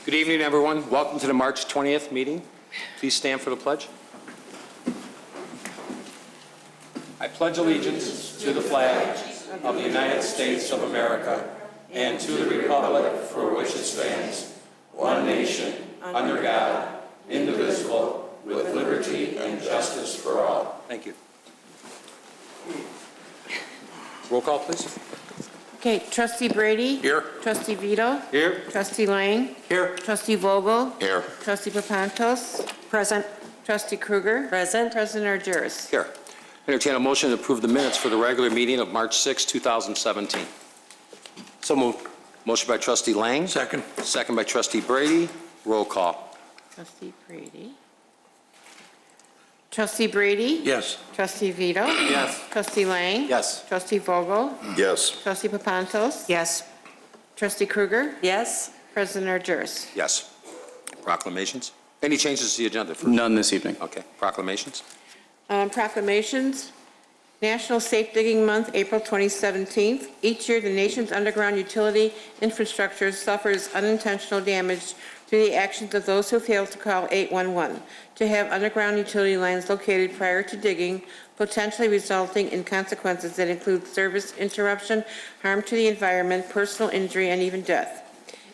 Good evening, everyone. Welcome to the March 20th meeting. Please stand for the pledge. I pledge allegiance to the flag of the United States of America and to the republic for which it stands, one nation, under God, indivisible, with liberty and justice for all. Thank you. Roll call, please. Okay, Trustee Brady? Here. Trustee Vito? Here. Trustee Lang? Here. Trustee Vogel? Here. Trustee Papantos? Present. Trustee Kruger? Present. President Argyris? Here. Entertain a motion to approve the minutes for the regular meeting of March 6, 2017. So moved. Motion by Trustee Lang. Second. Second by Trustee Brady. Roll call. Trustee Brady? Trustee Brady? Yes. Trustee Vito? Yes. Trustee Lang? Yes. Trustee Vogel? Yes. Trustee Papantos? Yes. Trustee Kruger? Yes. President Argyris? Yes. Proclamations. Any changes to the agenda? None this evening. Okay. Proclamations. Proclamations. National Safe Digging Month, April 2017. Each year, the nation's underground utility infrastructure suffers unintentional damage through the actions of those who fail to call 811 to have underground utility lines located prior to digging, potentially resulting in consequences that include service interruption, harm to the environment, personal injury, and even death.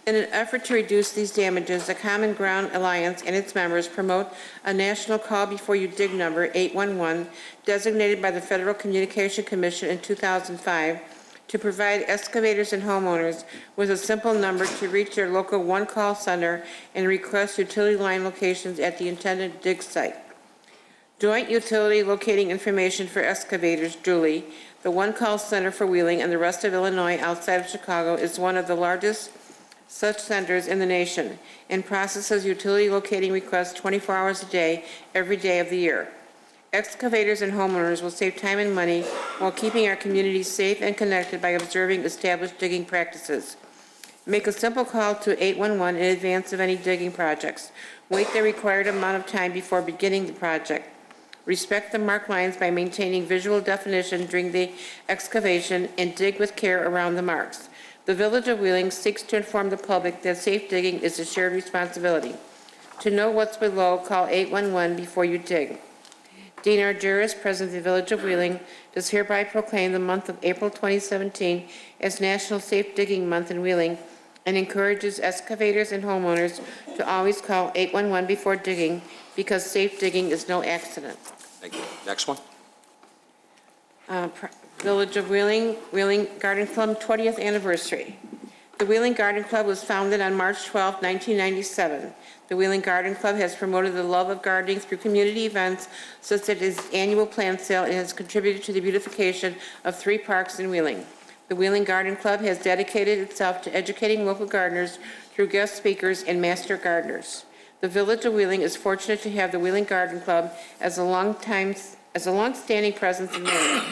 In an effort to reduce these damages, the Common Ground Alliance and its members promote a national call before you dig number 811, designated by the Federal Communication Commission in 2005, to provide excavators and homeowners with a simple number to reach their local one-call center and request utility line locations at the intended dig site. Joint Utility Locating Information for Excavators, JULI, the one-call center for Wheeling and the rest of Illinois outside of Chicago, is one of the largest such centers in the nation and processes utility locating requests 24 hours a day, every day of the year. Excavators and homeowners will save time and money while keeping our communities safe and connected by observing established digging practices. Make a simple call to 811 in advance of any digging projects. Wait the required amount of time before beginning the project. Respect the marked lines by maintaining visual definition during the excavation and dig with care around the marks. The Village of Wheeling seeks to inform the public that safe digging is a shared responsibility. To know what's below, call 811 before you dig. Dean Argyris, President of the Village of Wheeling, does hereby proclaim the month of April 2017 as National Safe Digging Month in Wheeling and encourages excavators and homeowners to always call 811 before digging because safe digging is no accident. Thank you. Next one. Village of Wheeling, Wheeling Garden Club 20th anniversary. The Wheeling Garden Club was founded on March 12, 1997. The Wheeling Garden Club has promoted the love of gardening through community events such as its annual plant sale and has contributed to the beautification of 3 parks in Wheeling. The Wheeling Garden Club has dedicated itself to educating local gardeners through guest speakers and master gardeners. The Village of Wheeling is fortunate to have the Wheeling Garden Club as a long-standing presence in Wheeling.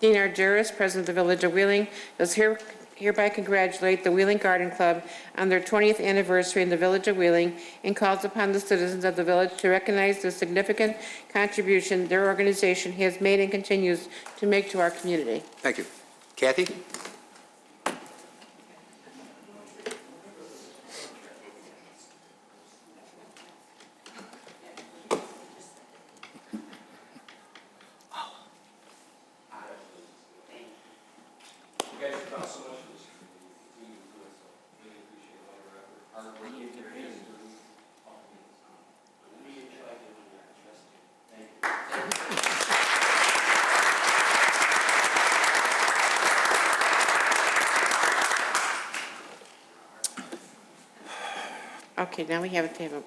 Dean Argyris, President of the Village of Wheeling, does hereby congratulate the Wheeling Garden Club on their 20th anniversary in the Village of Wheeling and calls upon the citizens of the village to recognize the significant contribution their organization has made and continues to make to our community. Thank you. Kathy? Okay, now we have a table.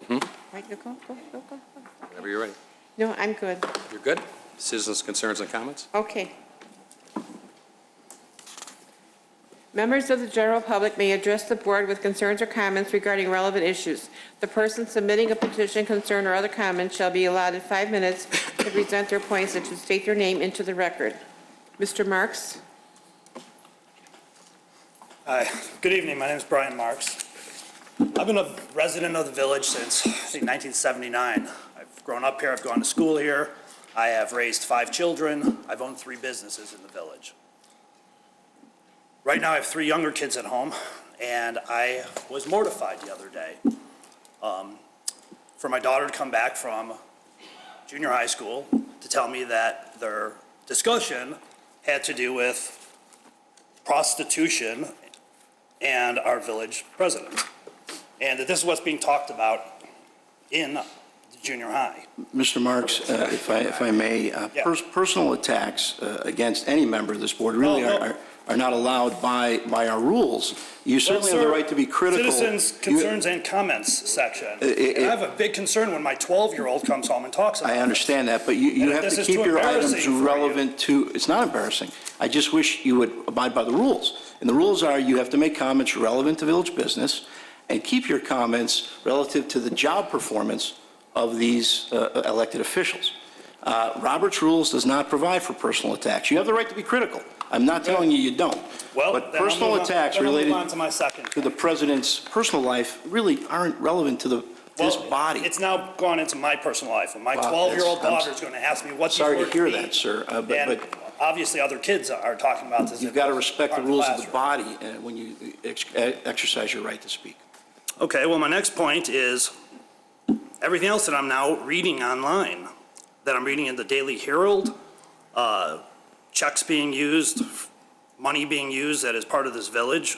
Right, go. Whenever you're ready. No, I'm good. You're good? Citizens' concerns and comments? Okay. Members of the general public may address the board with concerns or comments regarding relevant issues. The person submitting a petition, concern, or other comment shall be allotted 5 minutes to present their points and to state their name into the record. Mr. Marks? Hi, good evening. My name is Brian Marks. I've been a resident of the village since, I think, 1979. I've grown up here. I've gone to school here. I have raised 5 children. I've owned 3 businesses in the village. Right now, I have 3 younger kids at home, And I was mortified the other day for my daughter to come back from junior high school to tell me that their discussion had to do with prostitution and our village president. And that this is what's being talked about in the junior high. Mr. Marks, if I may, Yeah. personal attacks against any member of this board really are not allowed by our rules. You certainly have the right to be critical. Citizens' concerns and comments section. And I have a big concern when my 12-year-old comes home and talks about it. I understand that, but you And if have this to is keep too your items embarrassing for relevant to, it's not embarrassing. I just wish you would abide by the rules. And the rules are you have to make comments relevant to village business and keep your comments relative to the job performance of these elected officials. Robert's rules does not provide for personal attacks. You have the right to be critical. I'm not telling you you don't. Well, But then I'll personal move on- attacks then I'll move related on to my second. to the president's personal life really aren't relevant to this body. It's now gone into my personal life. And my Wow, 12-year-old I'm daughter is going to ask me what these Sorry to words hear mean. that, sir, And but obviously other kids are talking about this. you've got to respect the rules of the classroom. body when you exercise your right to speak. Okay, well, my next point is everything else that I'm now reading online, that I'm reading in the Daily Herald, checks being used, money being used that is part of this village,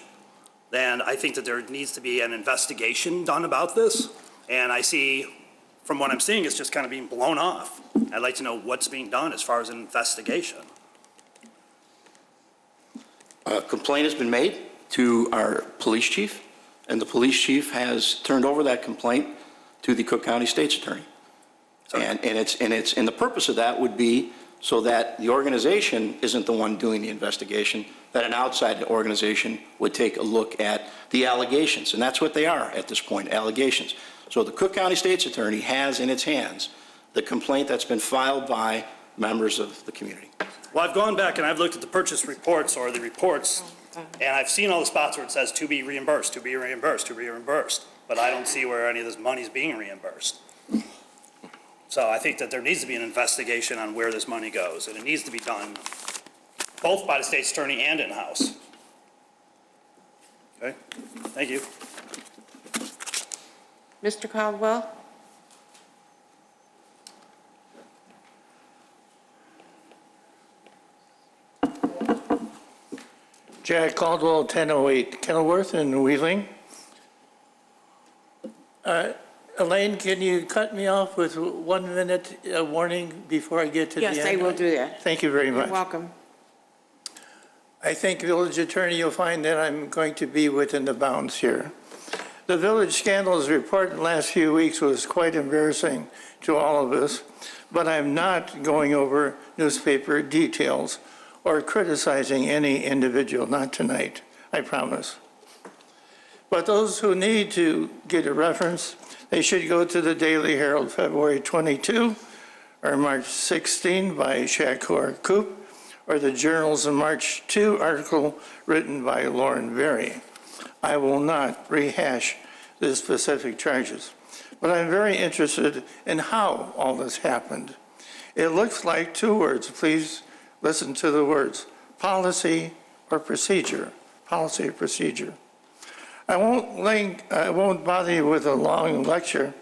then I think that there needs to be an investigation done about this. And I see, from what I'm seeing, it's just kind of being blown off. I'd like to know what's being done as far as an investigation. A complaint has been made to our police chief, and the police chief has turned over that complaint to the Cook County State's Attorney. And the purpose of that would be so that the organization isn't the one doing the investigation, that an outside organization would take a look at the allegations. And that's what they are at this point, allegations. So the Cook County State's Attorney has in its hands the complaint that's been filed by members of the community. Well, I've gone back and I've looked at the purchase reports or the reports, and I've seen all the spots where it says to be reimbursed, to be reimbursed, to be reimbursed, but I don't see where any of this money is being reimbursed. So I think that there needs to be an investigation on where this money goes, and it needs to be done both by the state's attorney and in-house. Okay, thank you. Mr. Caldwell? Jack Caldwell, 1008 Kenilworth in Wheeling. Elaine, can you cut me off with 1 minute warning before I get to the end? Yes, I will do that. Thank you very much. You're welcome. I think, village attorney, you'll find that I'm going to be within the bounds here. The village scandals report in the last few weeks was quite embarrassing to all of us, but I'm not going over newspaper details or criticizing any individual, not tonight, I promise. But those who need to get a reference, they should go to the Daily Herald, February 22 or March 16 by Shakur Coop, or the Journal's March 2 article written by Lauren Berry. I will not rehash the specific charges, but I'm very interested in how all this happened. It looks like 2 words. Please listen to the words: policy or procedure. Policy or procedure. I won't bother you with a long lecture,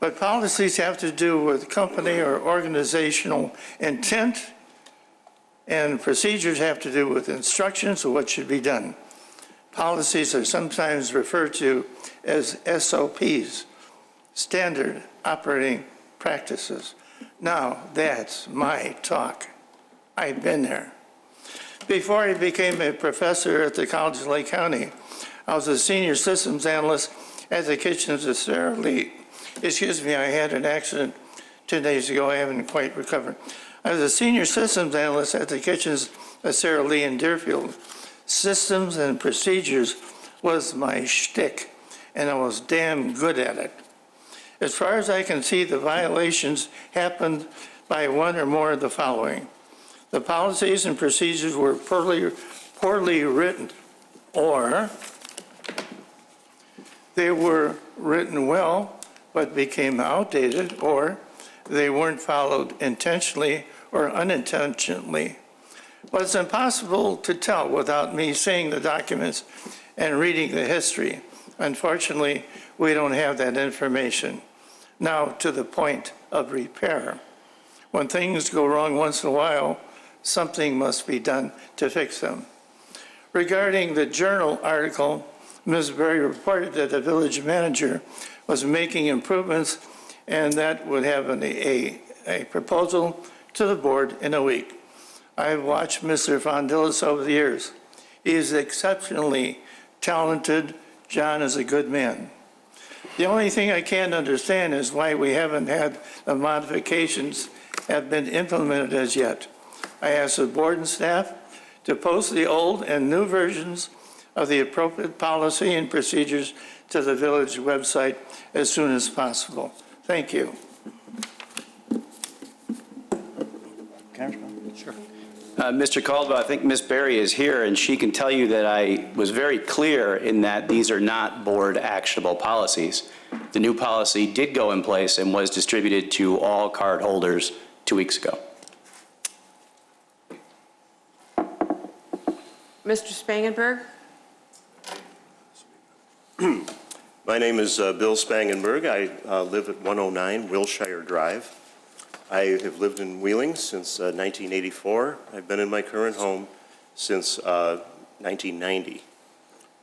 but policies have to do with company or organizational intent, and procedures have to do with instructions of what should be done. Policies are sometimes referred to as SOPs, standard operating practices. Now, that's my talk. I've been there. Before I became a professor at the College of Lake County, I was a senior systems analyst at the kitchens of Sarah Lee. Excuse me, I had an accident 2 days ago. I haven't quite recovered. I was a senior systems analyst at the kitchens of Sarah Lee in Deerfield. Systems and procedures was my shtick, and I was damn good at it. As far as I can see, the violations happened by one or more of the following. The policies and procedures were poorly written, or they were written well but became outdated, or they weren't followed intentionally or unintentionally. But it's impossible to tell without me seeing the documents and reading the history. Unfortunately, we don't have that information. Now, to the point of repair. When things go wrong once in a while, something must be done to fix them. Regarding the Journal article, Ms. Berry reported that the village manager was making improvements and that would have a proposal to the board in a week. I've watched Mr. Fondillis over the years. He is exceptionally talented. John is a good man. The only thing I can't understand is why we haven't had the modifications have been implemented as yet. I asked the board and staff to post the old and new versions of the appropriate policy and procedures to the village website as soon as possible. Thank you. Mr. Caldwell, I think Ms. Berry is here, and she can tell you that I was very clear in that these are not board actionable policies. The new policy did go in place and was distributed to all card holders 2 weeks ago. Mr. Spangenberg? My name is Bill Spangenberg. I live at 109 Wilshire Drive. I have lived in Wheeling since 1984. I've been in my current home since 1990.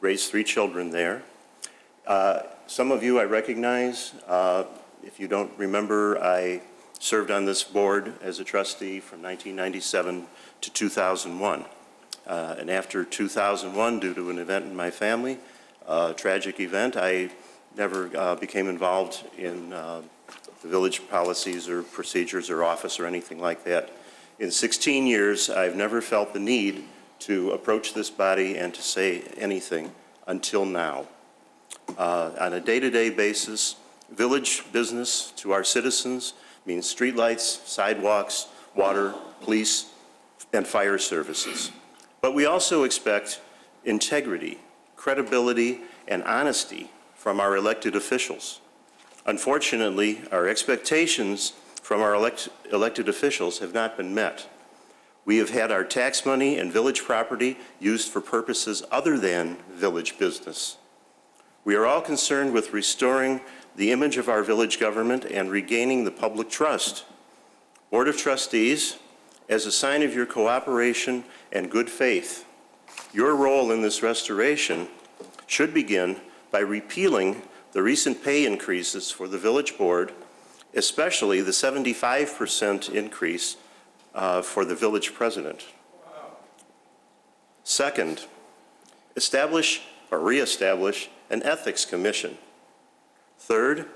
Raised 3 children there. Some of you I recognize. If you don't remember, I served on this board as a trustee from 1997 to 2001. And after 2001, due to an event in my family, a tragic event, I never became involved in the village policies or procedures or office or anything like that. In 16 years, I've never felt the need to approach this body and to say anything until now. On a day-to-day basis, village business to our citizens means streetlights, sidewalks, water, police, and fire services. But we also expect integrity, credibility, and honesty from our elected officials. Unfortunately, our expectations from our elected officials have not been met. We have had our tax money and village property used for purposes other than village business. We are all concerned with restoring the image of our village government and regaining the public trust. Board of Trustees, as a sign of your cooperation and good faith, your role in this restoration should begin by repealing the recent pay increases for the village board, especially the 75% increase for the village president. Second, establish or reestablish an ethics commission. Third,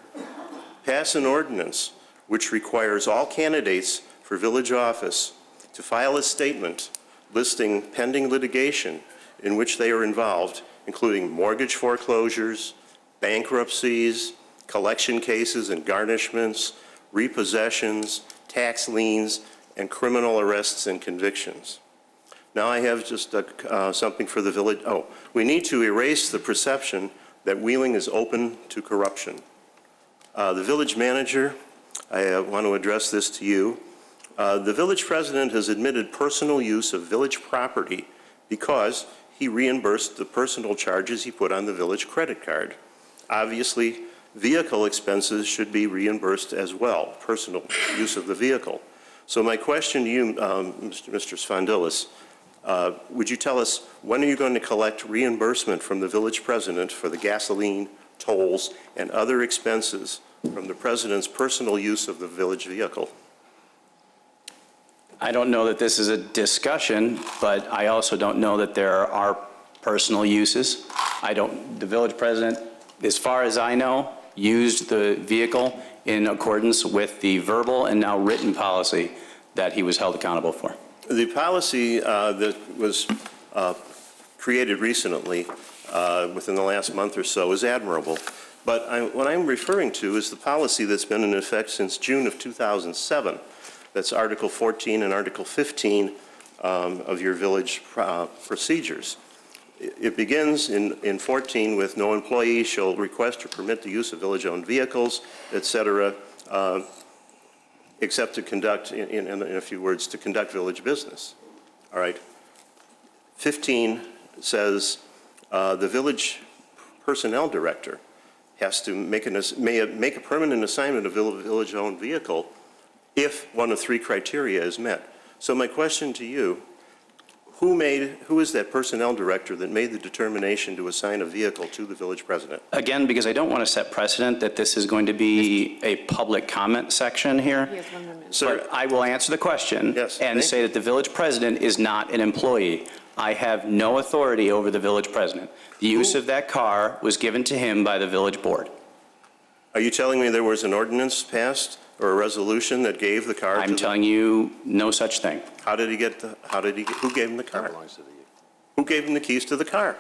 pass an ordinance which requires all candidates for village office to file a statement listing pending litigation in which they are involved, including mortgage foreclosures, bankruptcies, collection cases and garnishments, repossessions, tax liens, and criminal arrests and convictions. Now I have just something for the village. Oh, we need to erase the perception that Wheeling is open to corruption. The village manager, I want to address this to you. The village president has admitted personal use of village property because he reimbursed the personal charges he put on the village credit card. Obviously, vehicle expenses should be reimbursed as well, personal use of the vehicle. So my question to you, Mr. Sfondilis, would you tell us when are you going to collect reimbursement from the village president for the gasoline, tolls, and other expenses from the president's personal use of the village vehicle? I don't know that this is a discussion, but I also don't know that there are personal uses. The village president, as far as I know, used the vehicle in accordance with the verbal and now written policy that he was held accountable for. The policy that was created recently, within the last month or so, is admirable. But what I'm referring to is the policy that's been in effect since June of 2007. That's Article 14 and Article 15 of your village procedures. It begins in 14 with no employee shall request or permit the use of village-owned vehicles, et cetera, except to conduct, in a few words, to conduct village business. All right. 15 says the village personnel director has to make a permanent assignment of a village-owned vehicle if one of three criteria is met. So my question to you, who is that personnel director that made the determination to assign a vehicle to the village president? Again, because I don't want to set precedent that this is going to be a public comment section here. He has 1 minute. Sir, But I will answer the question Yes, and thank say that the village president is not an employee. I have no authority over the village president. The use of that car was given to him by the village board. are you telling me there was an ordinance passed or a resolution that gave the car to I'm the... telling you no such thing. Who gave him the car? Who gave him the keys to the car?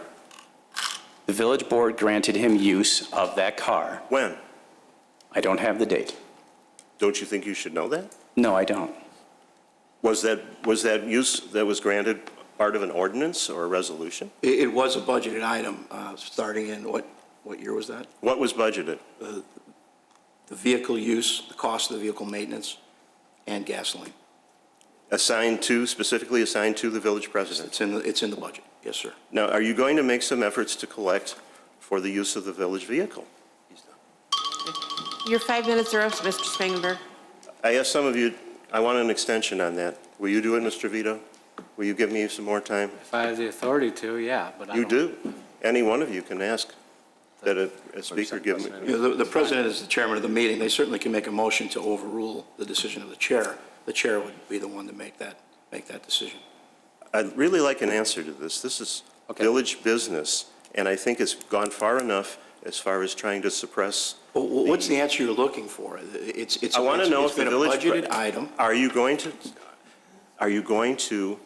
The village board granted him use of that car. When? I don't have the date. Don't you think you should know that? No, I don't. Was that use that was granted part of an ordinance or a resolution? It was a budgeted item, starting in, what year was that? What was budgeted? The vehicle use, the cost of the vehicle maintenance, and gasoline. Specifically assigned to the village president? It's in the budget, yes, sir. Now, are you going to make some efforts to collect for the use of the village vehicle? Your 5 minutes are up, Mr. Spangenberg. I asked some of you, I want an extension on that. Will you do it, Mr. Vito? Will you give me some more time? If I have the authority to, yeah, but I You don't. do. Any one of you can ask that a speaker give me. You know, the president is the chairman of the meeting. They certainly can make a motion to overrule the decision of the chair. The chair would be the one to make that decision. I'd really like an answer to this. This is village business, and I think it's gone far enough as far as trying to suppress. Well, what's the answer you're looking for? I want to know if it's the been a village. budgeted item. Are you going to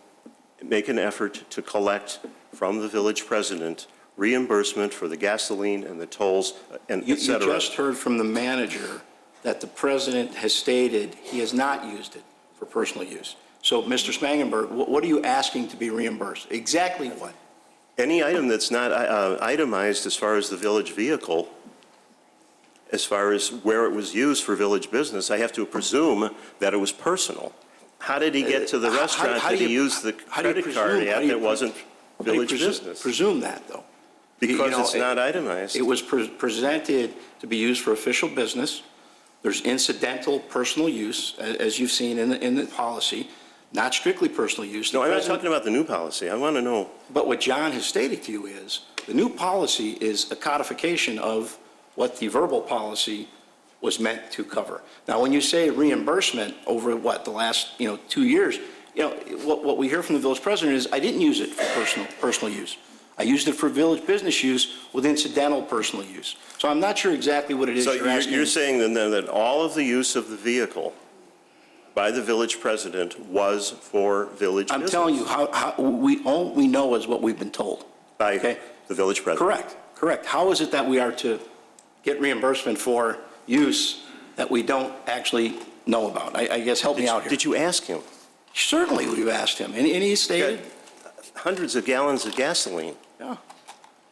make an effort to collect from the village president reimbursement for the gasoline and the tolls and You et cetera? just heard from the manager that the president has stated he has not used it for personal use. So, Mr. Spangenberg, what are you asking to be reimbursed? Exactly what? Any item that's not itemized as far as the village vehicle, as far as where it was used for village business, I have to presume that it was personal. How did he get to the restaurant that he used the credit card at that wasn't village business? Presume that, though. Because it's not itemized. It was presented to be used for official business. There's incidental personal use, as you've seen in the policy, not strictly personal use. No, I'm not talking about the new policy. I want to know. But what John has stated to you is, the new policy is a codification of what the verbal policy was meant to cover. Now, when you say reimbursement over the last 2 years, what we hear from the village president is, I didn't use it for personal use. I used it for village business use with incidental personal use. So I'm not sure exactly what it is you're asking. So you're saying then that all of the use of the vehicle by the village president was for village business? I'm telling you, all we know is what we've been told. By the village president? Correct. How is it that we are to get reimbursement for use that we don't actually know about? I guess help me out here. Did you ask him? Certainly we've asked him, and he stated. Hundreds of gallons of gasoline. Yeah.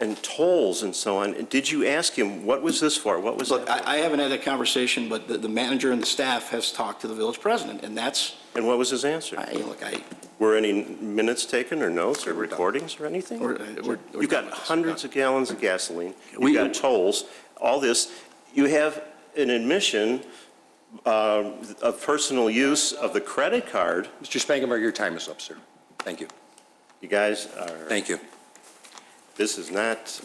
And tolls and so on. Did you ask him, what was this for? What was Look, that? I haven't had that conversation, but the manager and the staff has talked to the village president, and that's. And what was his answer? Were any minutes taken or notes or recordings or anything? You've got hundreds of gallons of gasoline. You've got tolls, all this. You have an admission of personal use of the credit card. Mr. Spangenberg, your time is up, sir. Thank you. You guys are. Thank you. This is not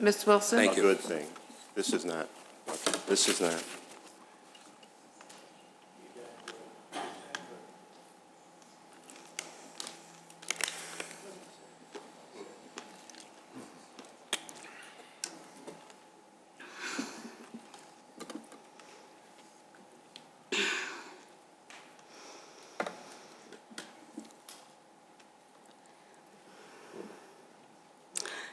Ms. Wilson? Thank a you. good thing. This is not. This is not.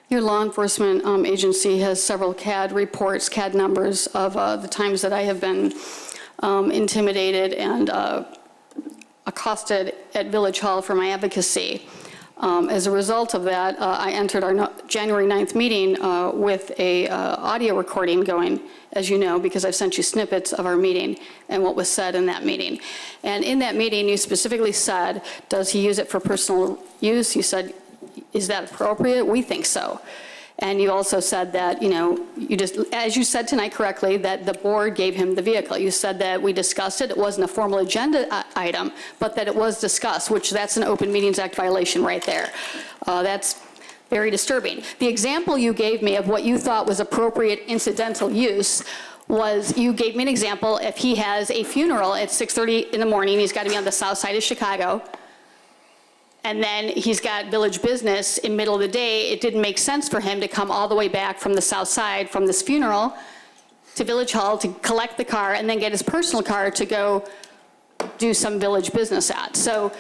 Your law enforcement agency has several CAD reports, CAD numbers of the times that I have been intimidated and accosted at Village Hall for my advocacy. As a result of that, I entered our January 9th meeting with a audio recording going, as you know, because I've sent you snippets of our meeting and what was said in that meeting. And in that meeting, you specifically said, does he use it for personal use? You said, is that appropriate? We think so. And you also said that, you just, as you said tonight correctly, that the board gave him the vehicle. You said that we discussed it. It wasn't a formal agenda item, but that it was discussed, which that's an Open Meetings Act violation right there. That's very disturbing. The example you gave me of what you thought was appropriate incidental use was, you gave me an example, if he has a funeral at 6:30 in the morning, he's got to be on the south side of Chicago, and then he's got village business in middle of the day, it didn't make sense for him to come all the way back from the south side from this funeral to Village Hall to collect the car and then get his personal car to go do some village business at. So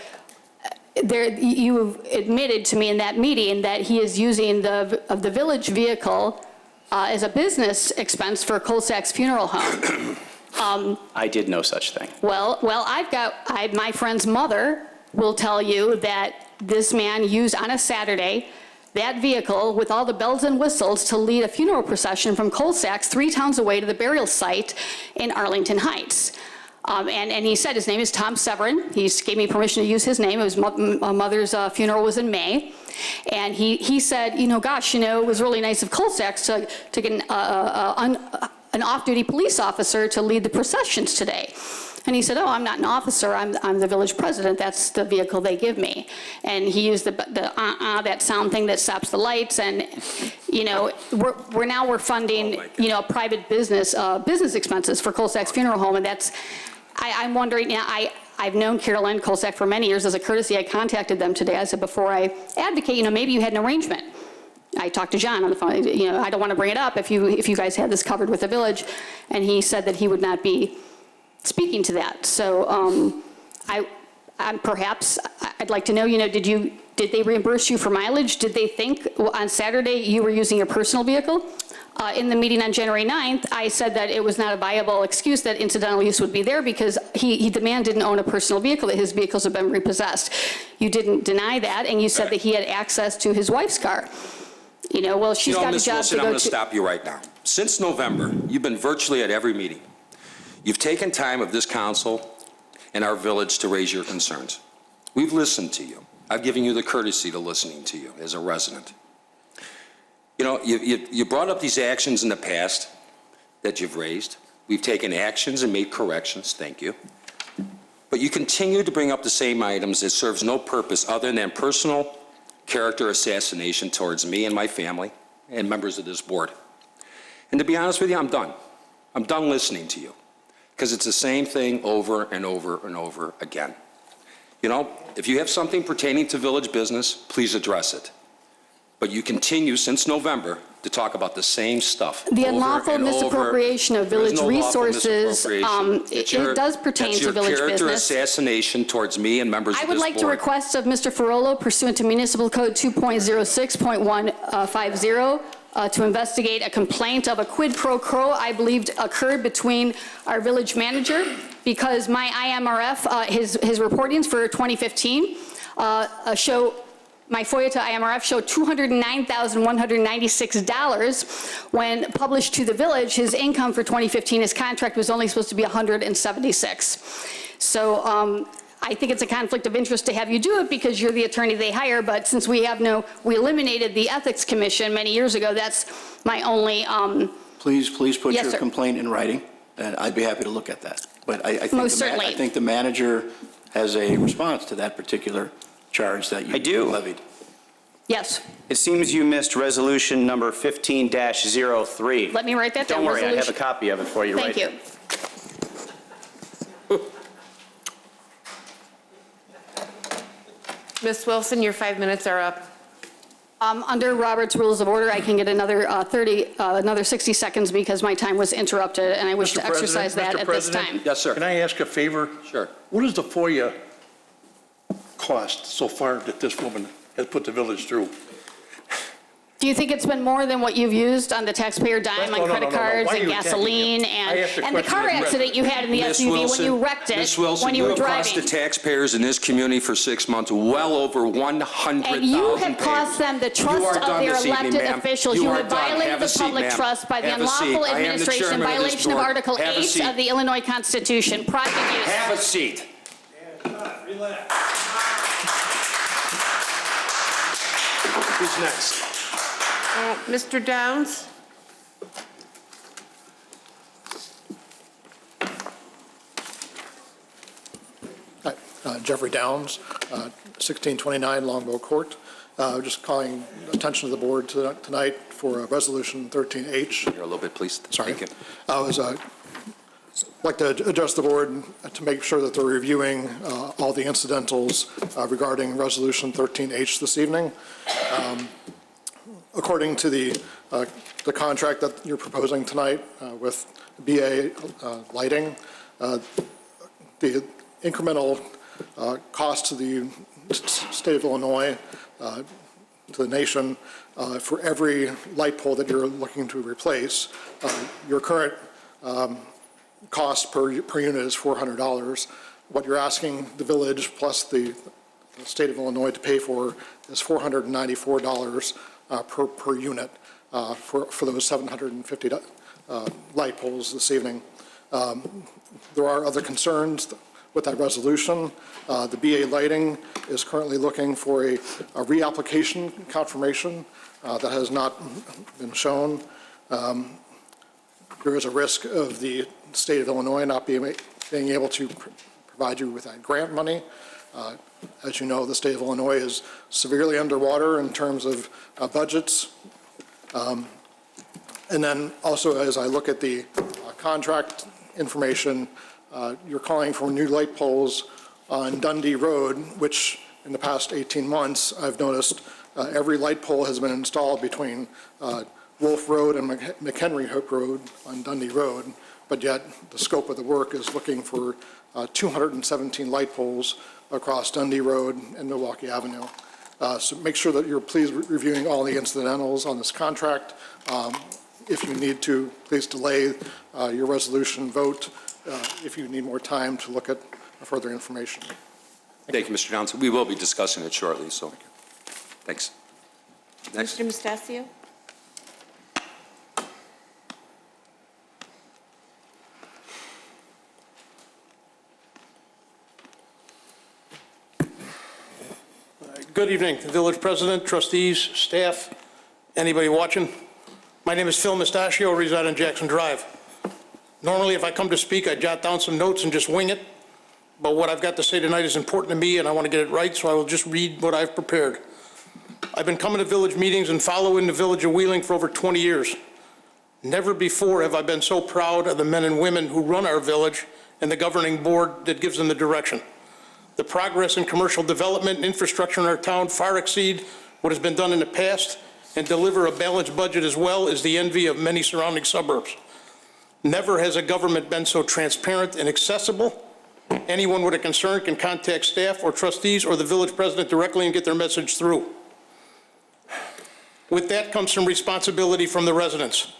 you admitted to me in that meeting that he is using the village vehicle as a business expense for Colsack's funeral home. I did no such thing. Well, my friend's mother will tell you that this man used on a Saturday that vehicle with all the bells and whistles to lead a funeral procession from Colsack's 3 towns away to the burial site in Arlington Heights. And he said his name is Tom Severin. He gave me permission to use his name. His mother's funeral was in May. And he said, gosh, it was really nice of Colsack's to get an off-duty police officer to lead the processions today. And he said, oh, I'm not an officer, I'm the village president, that's the vehicle they give me. And he used that sound thing that stops the lights, and, we're funding, private business expenses for Colsack's funeral home, and that's, I'm wondering, I've known Carolyn Colsack for many years. As a courtesy, I contacted them today. I said, before I advocate, maybe you had an arrangement. I talked to John on the phone, I don't want to bring it up if you guys had this covered with the village, and he said that he would not be speaking to that. So perhaps I'd like to know, did they reimburse you for mileage? Did they think on Saturday you were using your personal vehicle? In the meeting on January 9th, I said that it was not a viable excuse that incidental use would be there because the man didn't own a personal vehicle, that his vehicles have been repossessed. You didn't deny that, and you said that he had access to his wife's car. Well, she's got a Ms. job Wilson, to go I'm going to to. stop you right now. Since November, you've been virtually at every meeting. You've taken time of this council and our village to raise your concerns. We've listened to you. I've given you the courtesy to listening to you as a resident. You brought up these actions in the past that you've raised. We've taken actions and made corrections, thank you. But you continue to bring up the same items that serves no purpose other than personal character assassination towards me and my family and members of this board. And to be honest with you, I'm done. I'm done listening to you because it's the same thing over and over and over again. If you have something pertaining to village business, please address it. But you continue since November to talk about the same stuff. The over unlawful and over. misappropriation of There is village no lawful resources, misappropriation. it does pertain to village That's your character business. assassination towards me and members of I this would board. like to request of Mr. Ferrolo, pursuant to Municipal Code 2.06.150, to investigate a complaint of a quid pro quo I believed occurred between our village manager, because my IMRF, his reportings for 2015 show, my FOIA to IMRF showed $209,196. When published to the village, his income for 2015, his contract was only supposed to be $176. So I think it's a conflict of interest to have you do it because you're the attorney they hire, but since we eliminated the Ethics Commission many years ago, that's my only. Please put Yes, your sir. complaint in writing, and I'd be happy to look at that. But I think Most certainly. I think the manager has a response to that particular charge that you I do. levied. Yes, It seems you missed resolution number 15-03. let me write that down. Don't worry, I have a Resolution. copy of it for you right Thank here. you. Ms. Wilson, your 5 minutes are up. Under Robert's Rules of Order, I can get another 60 seconds because my time was interrupted, and I wish to exercise that at this time. Yes, sir. Can I ask a favor? Sure. What is the FOIA cost so far that this woman has put the village through? Do you think it's been more than what you've used on the taxpayer dime No, on no, credit no, no. cards Why are and you attacking gasoline him? I asked a and the car question. accident you had in the Ms. SUV when Wilson, you wrecked it Ms. Wilson, when you were have cost the driving? taxpayers in this community for 6 months well over $100,000. And you have cost them the trust of their elected officials. You have violated the public trust by the unlawful administration, violation of Article 8 of the Illinois Constitution. Private use. Have a seat. Who's next? Mr. Downs? Hi, Jeffrey Downs, 1629 Longbow Court. Just calling attention to the board tonight for Resolution 13H. Here a little bit, please. Sorry. Thank you. I was like to address the board to make sure that they're reviewing all the incidentals regarding Resolution 13H this evening. According to the contract that you're proposing tonight with BA Lighting, the incremental cost to the state of Illinois, to the nation, for every light pole that you're looking to replace, your current cost per unit is $400. What you're asking the village plus the state of Illinois to pay for is $494 per unit for those 750 light poles this evening. There are other concerns with that resolution. The BA Lighting is currently looking for a reapplication confirmation that has not been shown. There is a risk of the state of Illinois not being able to provide you with that grant money. As you know, the state of Illinois is severely underwater in terms of budgets. And then also, as I look at the contract information, you're calling for new light poles on Dundee Road, which in the past 18 months, I've noticed every light pole has been installed between Wolf Road and McHenry Hook Road on Dundee Road, but yet the scope of the work is looking for 217 light poles across Dundee Road and Milwaukee Avenue. So make sure that you're please reviewing all the incidentals on this contract. If you need to, please delay your resolution vote if you need more time to look at further information. Thank you, Mr. Johnson. We will be discussing it shortly, so thanks. Next. Mr. Mestasio? Good evening, village president, trustees, staff, anybody watching. My name is Phil Mestasio, reside on Jackson Drive. Normally, if I come to speak, I jot down some notes and just wing it, but what I've got to say tonight is important to me and I want to get it right, so I will just read what I've prepared. I've been coming to village meetings and following the village of Wheeling for over 20 years. Never before have I been so proud of the men and women who run our village and the governing board that gives them the direction. The progress in commercial development and infrastructure in our town far exceed what has been done in the past, and deliver a balanced budget as well is the envy of many surrounding suburbs. Never has a government been so transparent and accessible. Anyone with a concern can contact staff or trustees or the village president directly and get their message through. With that comes some responsibility from the residents.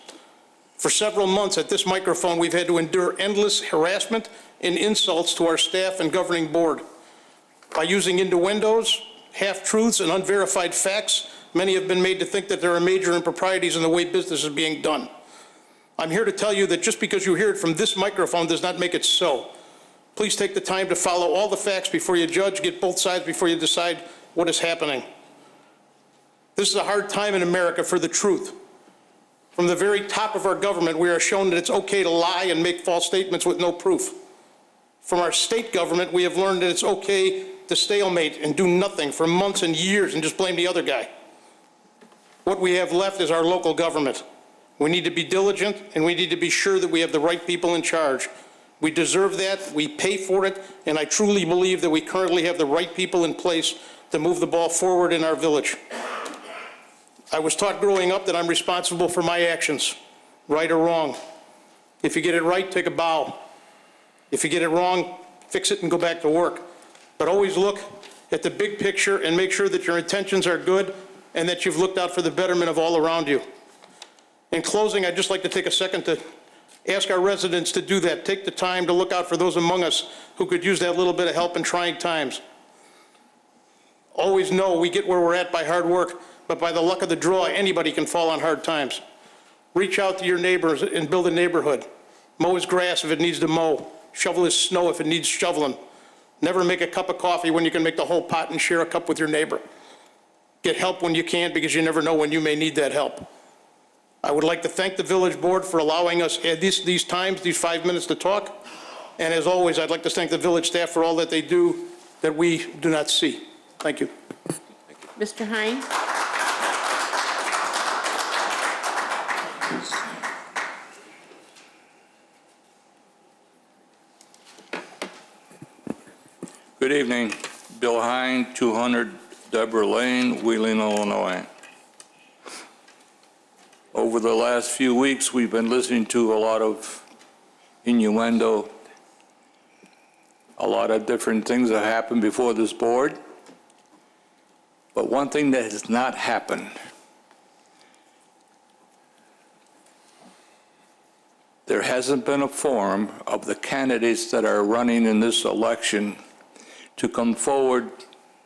For several months at this microphone, we've had to endure endless harassment and insults to our staff and governing board. By using innuendos, half-truths, and unverified facts, many have been made to think that there are major improprieties in the way business is being done. I'm here to tell you that just because you hear it from this microphone does not make it so. Please take the time to follow all the facts before you judge, get both sides before you decide what is happening. This is a hard time in America for the truth. From the very top of our government, we are shown that it's okay to lie and make false statements with no proof. From our state government, we have learned that it's okay to stalemate and do nothing for months and years and just blame the other guy. What we have left is our local government. We need to be diligent and we need to be sure that we have the right people in charge. We deserve that, we pay for it, and I truly believe that we currently have the right people in place to move the ball forward in our village. I was taught growing up that I'm responsible for my actions, right or wrong. If you get it right, take a bow. If you get it wrong, fix it and go back to work. But always look at the big picture and make sure that your intentions are good and that you've looked out for the betterment of all around you. In closing, I'd just like to take a second to ask our residents to do that. Take the time to look out for those among us who could use that little bit of help in trying times. Always know we get where we're at by hard work, but by the luck of the draw, anybody can fall on hard times. Reach out to your neighbors and build a neighborhood. Mow his grass if it needs to mow. Shovel his snow if it needs shoveling. Never make a cup of coffee when you can make the whole pot and share a cup with your neighbor. get help when you can, because you never know when you may need that help. I would like to thank the village board for allowing us at these times, these 5 minutes to talk. And as always, I'd like to thank the village staff for all that they do that we do not see. Thank you. Mr. Hine? Good evening. Bill Hine, 200 Deborah Lane, Wheeling, Illinois. Over the last few weeks, we've been listening to a lot of innuendo, a lot of different things that happened before this board. But one thing that has not happened, there hasn't been a forum of the candidates that are running in this election to come forward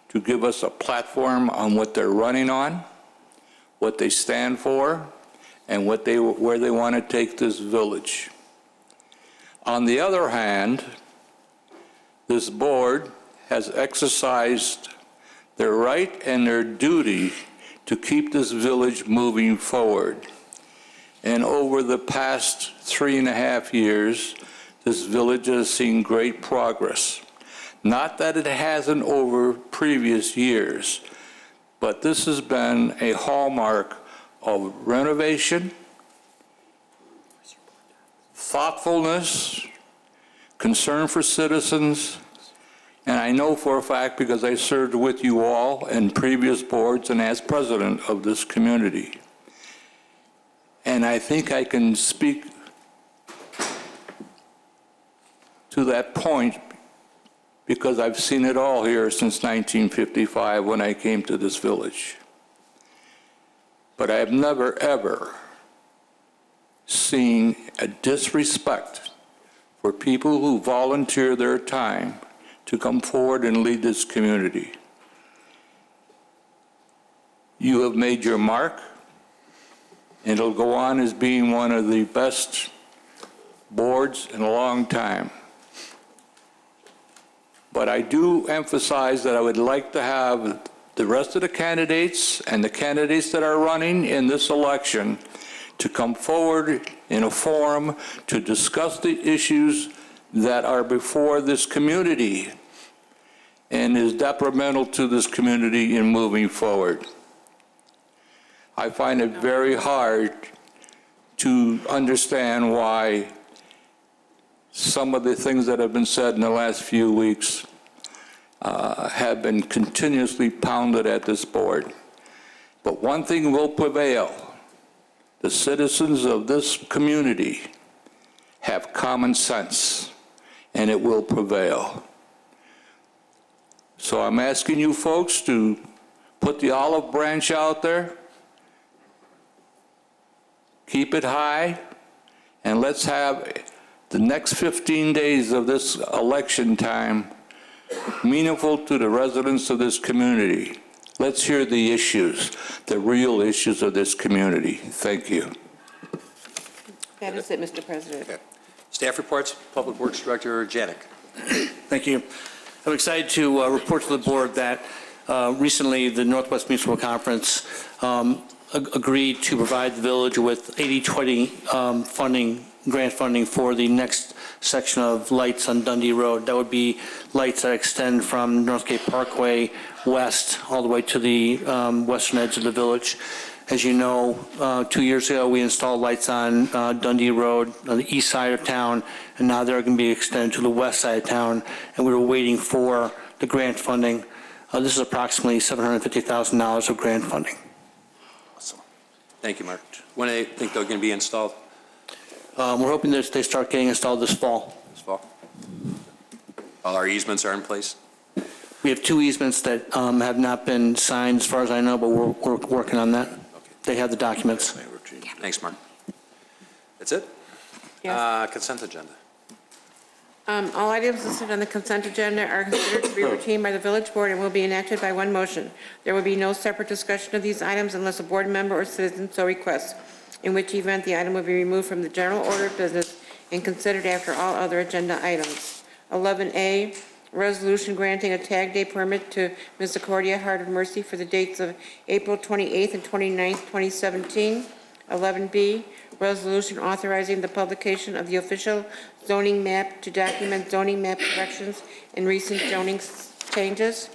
to give us a platform on what they're running on, what they stand for, and where they want to take this village. On the other hand, this board has exercised their right and their duty to keep this village moving forward. And over the past 3.5 years, this village has seen great progress. Not that it hasn't over previous years, but this has been a hallmark of renovation, thoughtfulness, concern for citizens, and I know for a fact because I served with you all in previous boards and as president of this community. And I think I can speak to that point because I've seen it all here since 1955 when I came to this village. But I have never, ever seen a disrespect for people who volunteer their time to come forward and lead this community. You have made your mark, and it'll go on as being one of the best boards in a long time. But I do emphasize that I would like to have the rest of the candidates and the candidates that are running in this election to come forward in a forum to discuss the issues that are before this community and is detrimental to this community in moving forward. I find it very hard to understand why some of the things that have been said in the last few weeks have been continuously pounded at this board. But one thing will prevail. The citizens of this community have common sense, and it will prevail. So I'm asking you folks to put the olive branch out there, keep it high, and let's have the next 15 days of this election time meaningful to the residents of this community. Let's hear the issues, the real issues of this community. Thank you. That is it, Mr. President. Okay. Staff reports, Public Works Director Janik. Thank you. I'm excited to report to the board that recently the Northwest Municipal Conference agreed to provide the village with 80/20 funding, grant funding for the next section of lights on Dundee Road. That would be lights that extend from Northgate Parkway west all the way to the western edge of the village. As you know, 2 years ago we installed lights on Dundee Road on the east side of town, and now they're going to be extended to the west side of town, and we were waiting for the grant funding. This is approximately $750,000 of grant funding. Awesome. Thank you, Mark. When do you think they're going to be installed? We're hoping that they start getting installed this fall. This fall? All our easements are in place? We have 2 easements that have not been signed as far as I know, but we're working on that. Okay. They have the documents. Thanks, Mark. That's it? Yes. Consent agenda. All items listed on the consent agenda are considered to be routine by the village board and will be enacted by one motion. There will be no separate discussion of these items unless a board member or citizen so requests, in which event the item will be removed from the general order of business and considered after all other agenda items. 11A, A resolution granting a tag day permit to Misericordia Heart of Mercy for the dates of April 28th and 29th, 2017. 11B, resolution authorizing the publication of the official zoning map to document zoning map corrections and recent zoning changes.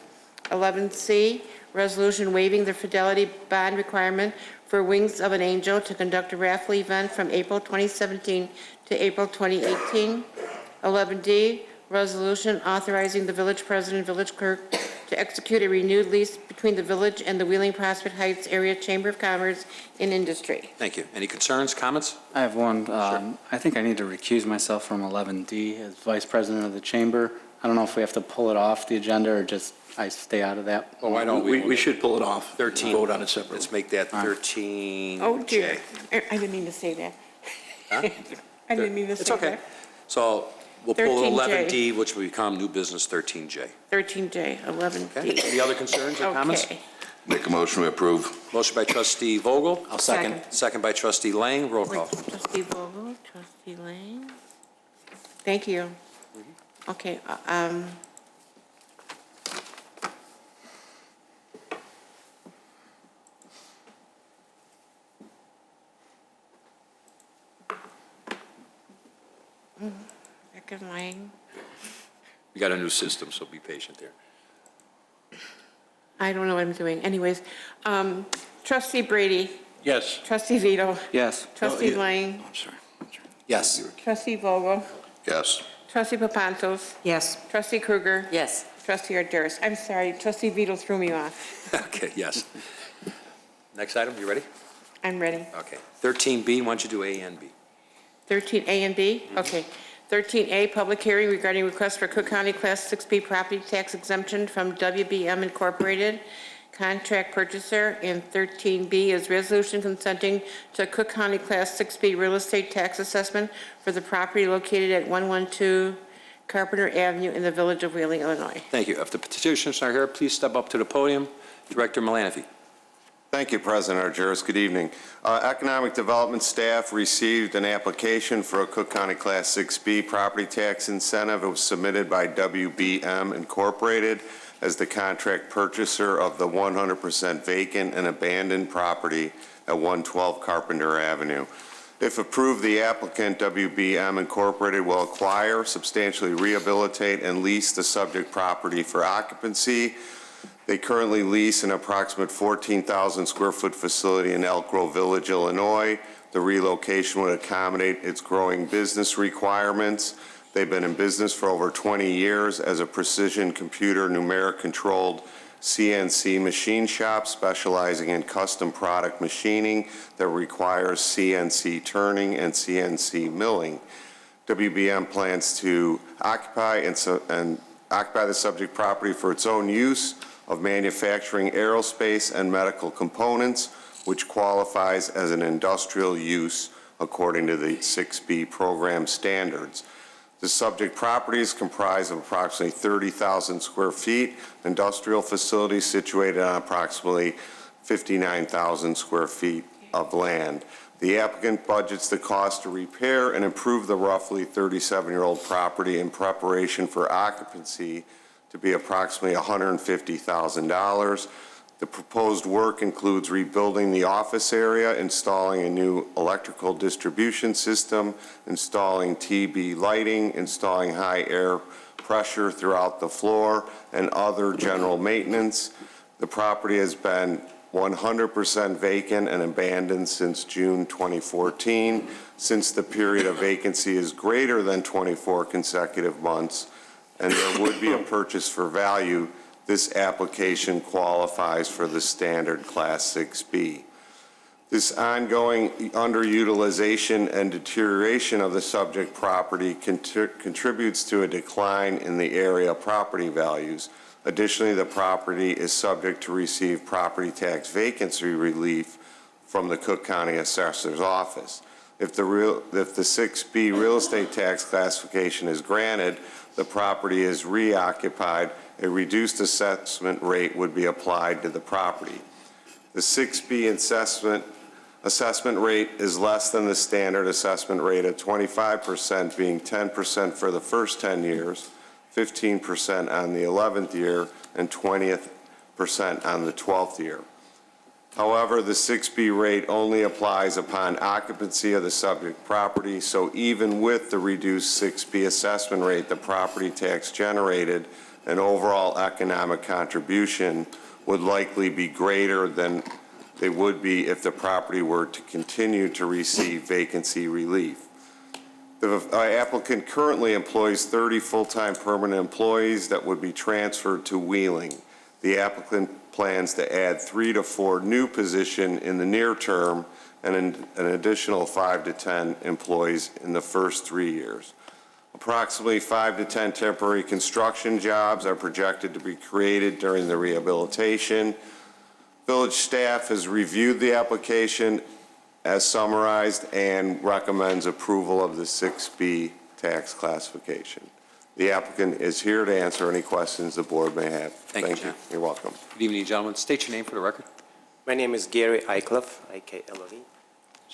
11C, resolution waiving the fidelity bond requirement for Wings of an Angel to conduct a raffle event from April 2017 to April 2018. 11D, resolution authorizing the village president and village clerk to execute a renewed lease between the village and the Wheeling Prospect Heights Area Chamber of Commerce and Industry. Thank you. Any concerns, comments? I have one. I think I need to recuse myself from 11D as vice president of the chamber. I don't know if we have to pull it off the agenda or just I stay out of that. Well, why don't we? We should pull it off. 13. Vote on it separately. Let's make that 13. Oh, dear. I didn't mean to say that. Huh? I didn't mean to say It's okay. that. So we'll pull 13J. 11D, which will become new business 13J. 13J, 11D. Okay. Any other concerns or comments? Okay. Make a motion to approve. Motion by trustee Vogel. I'll second. Second by trustee Lang. Roll call. Trustee Vogel, trustee Lang. Thank you. Okay, Rick and Lang. We got a new system, so be patient there. I don't know what I'm doing. Anyways, trustee Brady, Yes. trustee Vito, Yes. trustee Lang, I'm sorry. Yes. trustee Vogel, Yes. trustee Papantos, Yes. trustee Kruger, Yes. trustee Arderis. I'm sorry, trustee Vito threw me off. Okay, yes. Next item, you ready? I'm ready. Okay. 13B, why don't you do A and B? 13A and B? Okay. 13A, public hearing regarding request for Cook County Class 6B property tax exemption from WBM Incorporated, contract purchaser. And 13B is resolution consenting to Cook County Class 6B real estate tax assessment for the property located at 112 Carpenter Avenue in the village of Wheeling, Illinois. Thank you. If the petitioners are here, please step up to the podium. Director Malanaphy. Thank you, President Argyris. Good evening. Economic Development staff received an application for a Cook County Class 6B property tax incentive. It was submitted by WBM Incorporated as the contract purchaser of the 100% vacant and abandoned property at 112 Carpenter Avenue. If approved, the applicant, WBM Incorporated, will acquire, substantially rehabilitate, and lease the subject property for occupancy. They currently lease an approximate 14,000 square foot facility in Elk Grove Village, Illinois. The relocation would accommodate its growing business requirements. They've been in business for over 20 years as a precision computer numeric controlled CNC machine shop specializing in custom product machining that requires CNC turning and CNC milling. WBM plans to occupy the subject property for its own use of manufacturing aerospace and medical components, which qualifies as an industrial use according to the 6B program standards. The subject property is comprised of approximately 30,000 square feet, industrial facilities situated on approximately 59,000 square feet of land. The applicant budgets the cost to repair and improve the roughly 37-year-old property in preparation for occupancy to be approximately $150,000. The proposed work includes rebuilding the office area, installing a new electrical distribution system, installing TB lighting, installing high air pressure throughout the floor, and other general maintenance. The property has been 100% vacant and abandoned since June 2014. Since the period of vacancy is greater than 24 consecutive months, and there would be a purchase for value, this application qualifies for the standard Class 6B. This ongoing underutilization and deterioration of the subject property contributes to a decline in the area property values. Additionally, the property is subject to receive property tax vacancy relief from the Cook County Assessor's Office. If the 6B real estate tax classification is granted, the property is reoccupied, a reduced assessment rate would be applied to the property. The 6B assessment rate is less than the standard assessment rate of 25%, being 10% for the first 10 years, 15% on the 11th year, and 20% on the 12th year. However, the 6B rate only applies upon occupancy of the subject property, so even with the reduced 6B assessment rate, the property tax generated and overall economic contribution would likely be greater than they would be if the property were to continue to receive vacancy relief. The applicant currently employs 30 full-time permanent employees that would be transferred to Wheeling. The applicant plans to add 3 to 4 new positions in the near term and an additional 5 to 10 employees in the first 3 years. Approximately 5 to 10 temporary construction jobs are projected to be created during the rehabilitation. Village staff has reviewed the application as summarized and recommends approval of the 6B tax classification. The applicant is here to answer any questions the board may have. Thank you, John. You're welcome. Good evening, gentlemen. State your name for the record. My name is Gary Iclough, I-K-L-O-V.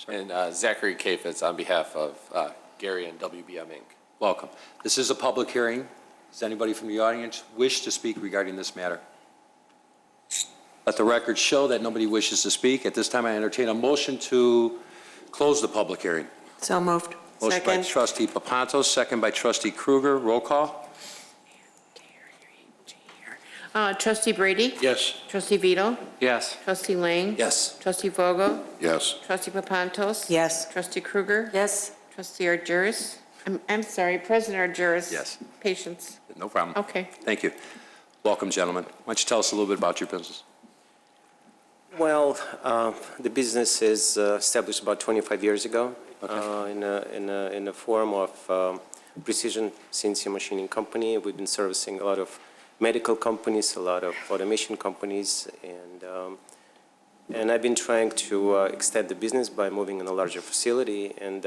And Zachary Kafitz on behalf of Gary and WBM Inc. Welcome. This is a public hearing. Does anybody from the audience wish to speak regarding this matter? Let the record show that nobody wishes to speak. At this time, I entertain a motion to close the public hearing. So moved. Motion by Trustee Papantos, second by Trustee Kruger. Roll call. Trustee Brady? Yes. Trustee Vito? Yes. Trustee Lang? Yes. Trustee Vogel? Yes. Trustee Papantos? Yes. Trustee Kruger? Yes. Trustee Argyris? I'm sorry, President Argyris? Yes. Patience. No problem. Okay. Thank you. Welcome, gentlemen. Why don't you tell us a little bit about your business? Well, the business is established about 25 years ago in the form of precision CNC machining company. We've been servicing a lot of medical companies, a lot of automation companies, and I've been trying to extend the business by moving in a larger facility. And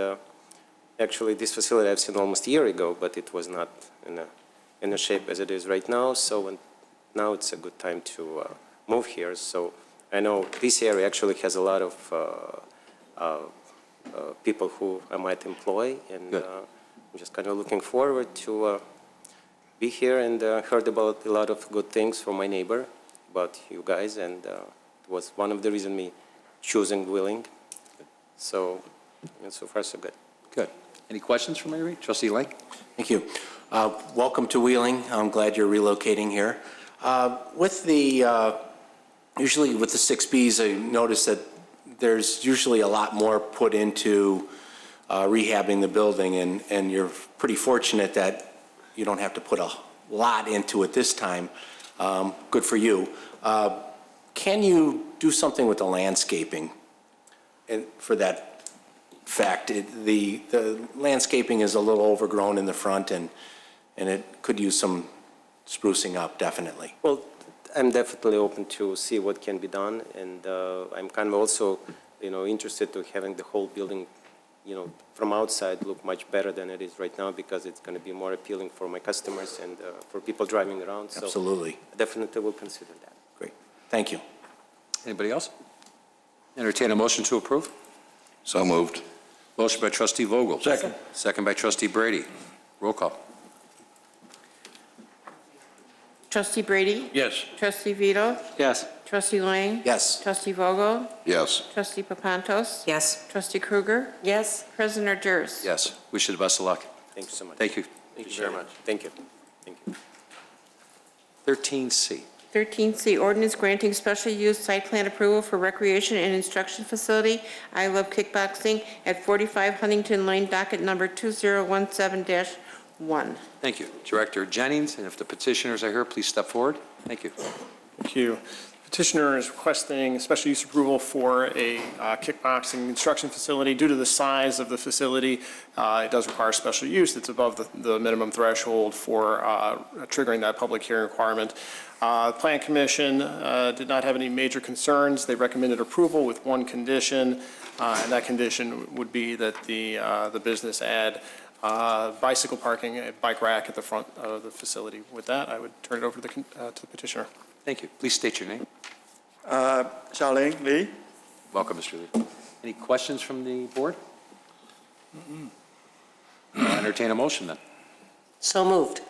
actually, this facility I've seen almost a year ago, but it was not in a shape as it is right now. So now it's a good time to move here. So I know this area actually has a lot of people who I might employ, and I'm just kind of looking forward to be here, and heard about a lot of good things from my neighbor about you guys, and it was one of the reasons me choosing Wheeling. So, and so far so good. Good. Any questions from anybody? Trustee Lang? Thank you. Welcome to Wheeling. I'm glad you're relocating here. Usually with the 6Bs, I notice that there's usually a lot more put into rehabbing the building, and you're pretty fortunate that you don't have to put a lot into it this time. Good for you. Can you do something with the landscaping? And for that fact, the landscaping is a little overgrown in the front, and it could use some sprucing up, definitely. Well, I'm definitely open to see what can be done, and I'm kind of also, interested to having the whole building, from outside look much better than it is right now, because it's going to be more appealing for my customers and for people driving around. So absolutely. I definitely will consider that. Great. Thank you. Anybody else? Entertain a motion to approve. So moved. Motion by Trustee Vogel. Second. Second by Trustee Brady. Roll call. Trustee Brady? Yes. Trustee Vito? Yes. Trustee Lang? Yes. Trustee Vogel? Yes. Trustee Papantos? Yes. Trustee Kruger? Yes. President Argyris? Yes. Wish you the best of luck. Thank you so much. Thank you. Thank you very much. Thank you. Thank you. 13C. 13C, ordinance granting special use site plan approval for recreation and instruction facility, I Love Kickboxing, at 45 Huntington Lane, docket number 2017-1. Thank you. Director Jennings, and if the petitioners are here, please step forward. Thank you. Thank you. Petitioner is requesting special use approval for a kickboxing instruction facility. Due to the size of the facility, it does require special use. It's above the minimum threshold for triggering that public hearing requirement. Plan Commission did not have any major concerns. They recommended approval with one condition, and that condition would be that the business add bicycle parking, a bike rack at the front of the facility. With that, I would turn it over to the petitioner. Thank you. Please state your name. Xiaoling Li. Welcome, Mr. Li. Any questions from the board? I'll entertain a motion then. So moved.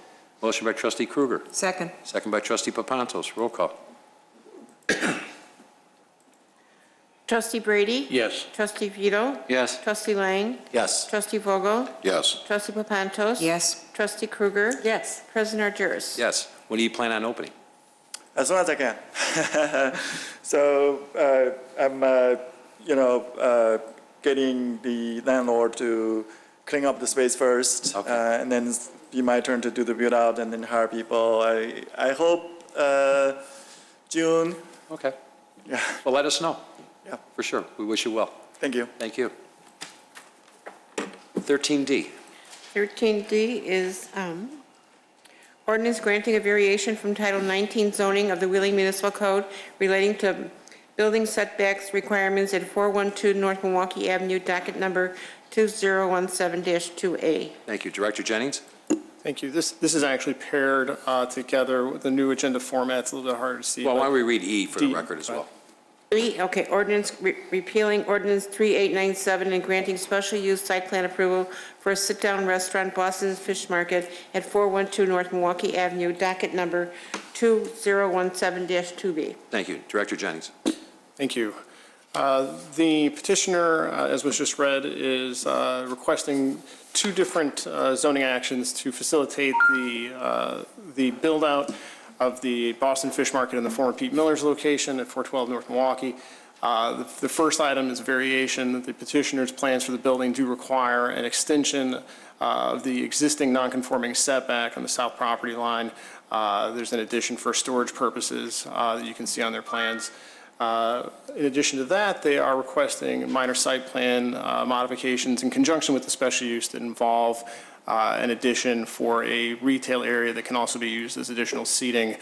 Motion by trustee Kruger, Second. second by trustee Papantos. Roll call. Trustee Brady? Yes. Trustee Vito? Yes. Trustee Lang? Yes. Trustee Vogel? Yes. Trustee Papantos? Yes. Trustee Kruger? Yes. President Argyros? Yes. When do you plan on opening? As soon as I can. So I'm, getting the landlord to clean up the space first, and then it's be my turn to do the build out and then hire people. I hope June. Okay. Yeah. Well, let us know. Yeah. For sure. We wish you well. Thank you. Thank you. 13D. 13D is ordinance granting a variation from Title 19 zoning of the Wheeling Municipal Code relating to building setbacks requirements at 412 North Milwaukee Avenue, docket number 2017-2A. Thank you. Director Jennings? Thank you. This is actually paired together with the new agenda format. It's a little bit harder to see. Well, but- why don't we read E for the D, record as well? Okay, ordinance repealing ordinance 3897 and granting special use site plan approval for a sit-down restaurant, Boston's Fish Market at 412 North Milwaukee Avenue, docket number 2017-2B. Thank you. Director Jennings? Thank you. The petitioner, as was just read, is requesting two different zoning actions to facilitate the build-out of the Boston Fish Market in the former Pete Miller's location at 412 North Milwaukee. The first item is a variation. The petitioner's plans for the building do require an extension of the existing non-conforming setback on the south property line. There's an addition for storage purposes that you can see on their plans. In addition to that, they are requesting minor site plan modifications in conjunction with the special use that involve an addition for a retail area that can also be used as additional seating,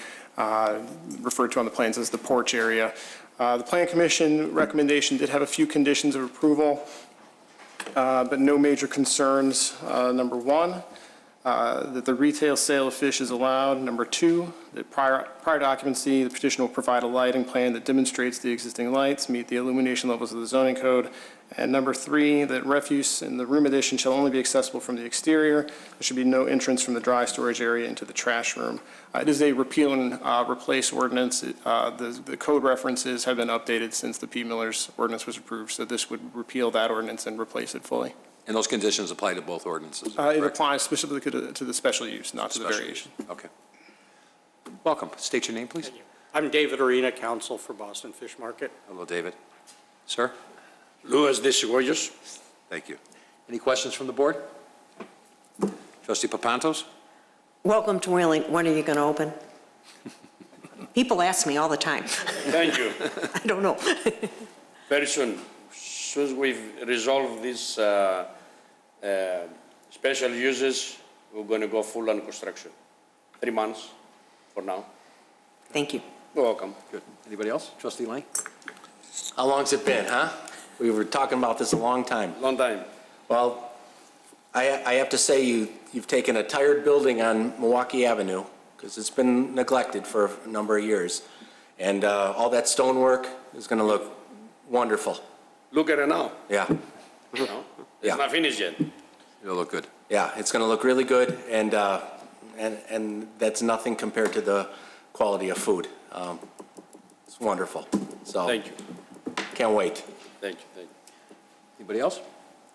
referred to on the plans as the porch area. The Plan Commission recommendation did have a few conditions of approval, but no major concerns. Number one, that the retail sale of fish is allowed. Number two, that prior to occupancy, the petitioner will provide a lighting plan that demonstrates the existing lights meet the illumination levels of the zoning code. And number three, that refuse in the room addition shall only be accessible from the exterior. There should be no entrance from the dry storage area into the trash room. It is a repeal and replace ordinance. The code references have been updated since the P. Miller's ordinance was approved, so this would repeal that ordinance and replace it fully. And those conditions apply to both ordinances? It applies specifically to the special use, not to the variation. Okay. Welcome. State your name, please. I'm David Arena, counsel for Boston Fish Market. Hello, David. Sir? Louis de Cebollos. Thank you. Any questions from the board? Trustee Papantos? Welcome to Wheeling. When are you going to open? People ask me all the time. Thank you. I don't know. Very soon. Soon as we've resolved these special uses, we're going to go full on construction. 3 months for now. Thank you. You're welcome. Good. Anybody else? Trustee Lang? How long's it been, huh? We were talking about this a long time. Long time. Well, I have to say you've taken a tired building on Milwaukee Avenue, because it's been neglected for a number of years, and all that stonework is going to look wonderful. Look at it now. Yeah. No, it's not finished yet. It'll look good. Yeah, it's going to look really good, and that's nothing compared to the quality of food. It's wonderful. So Thank you. Can't wait. Thank you. Thank you. Anybody else?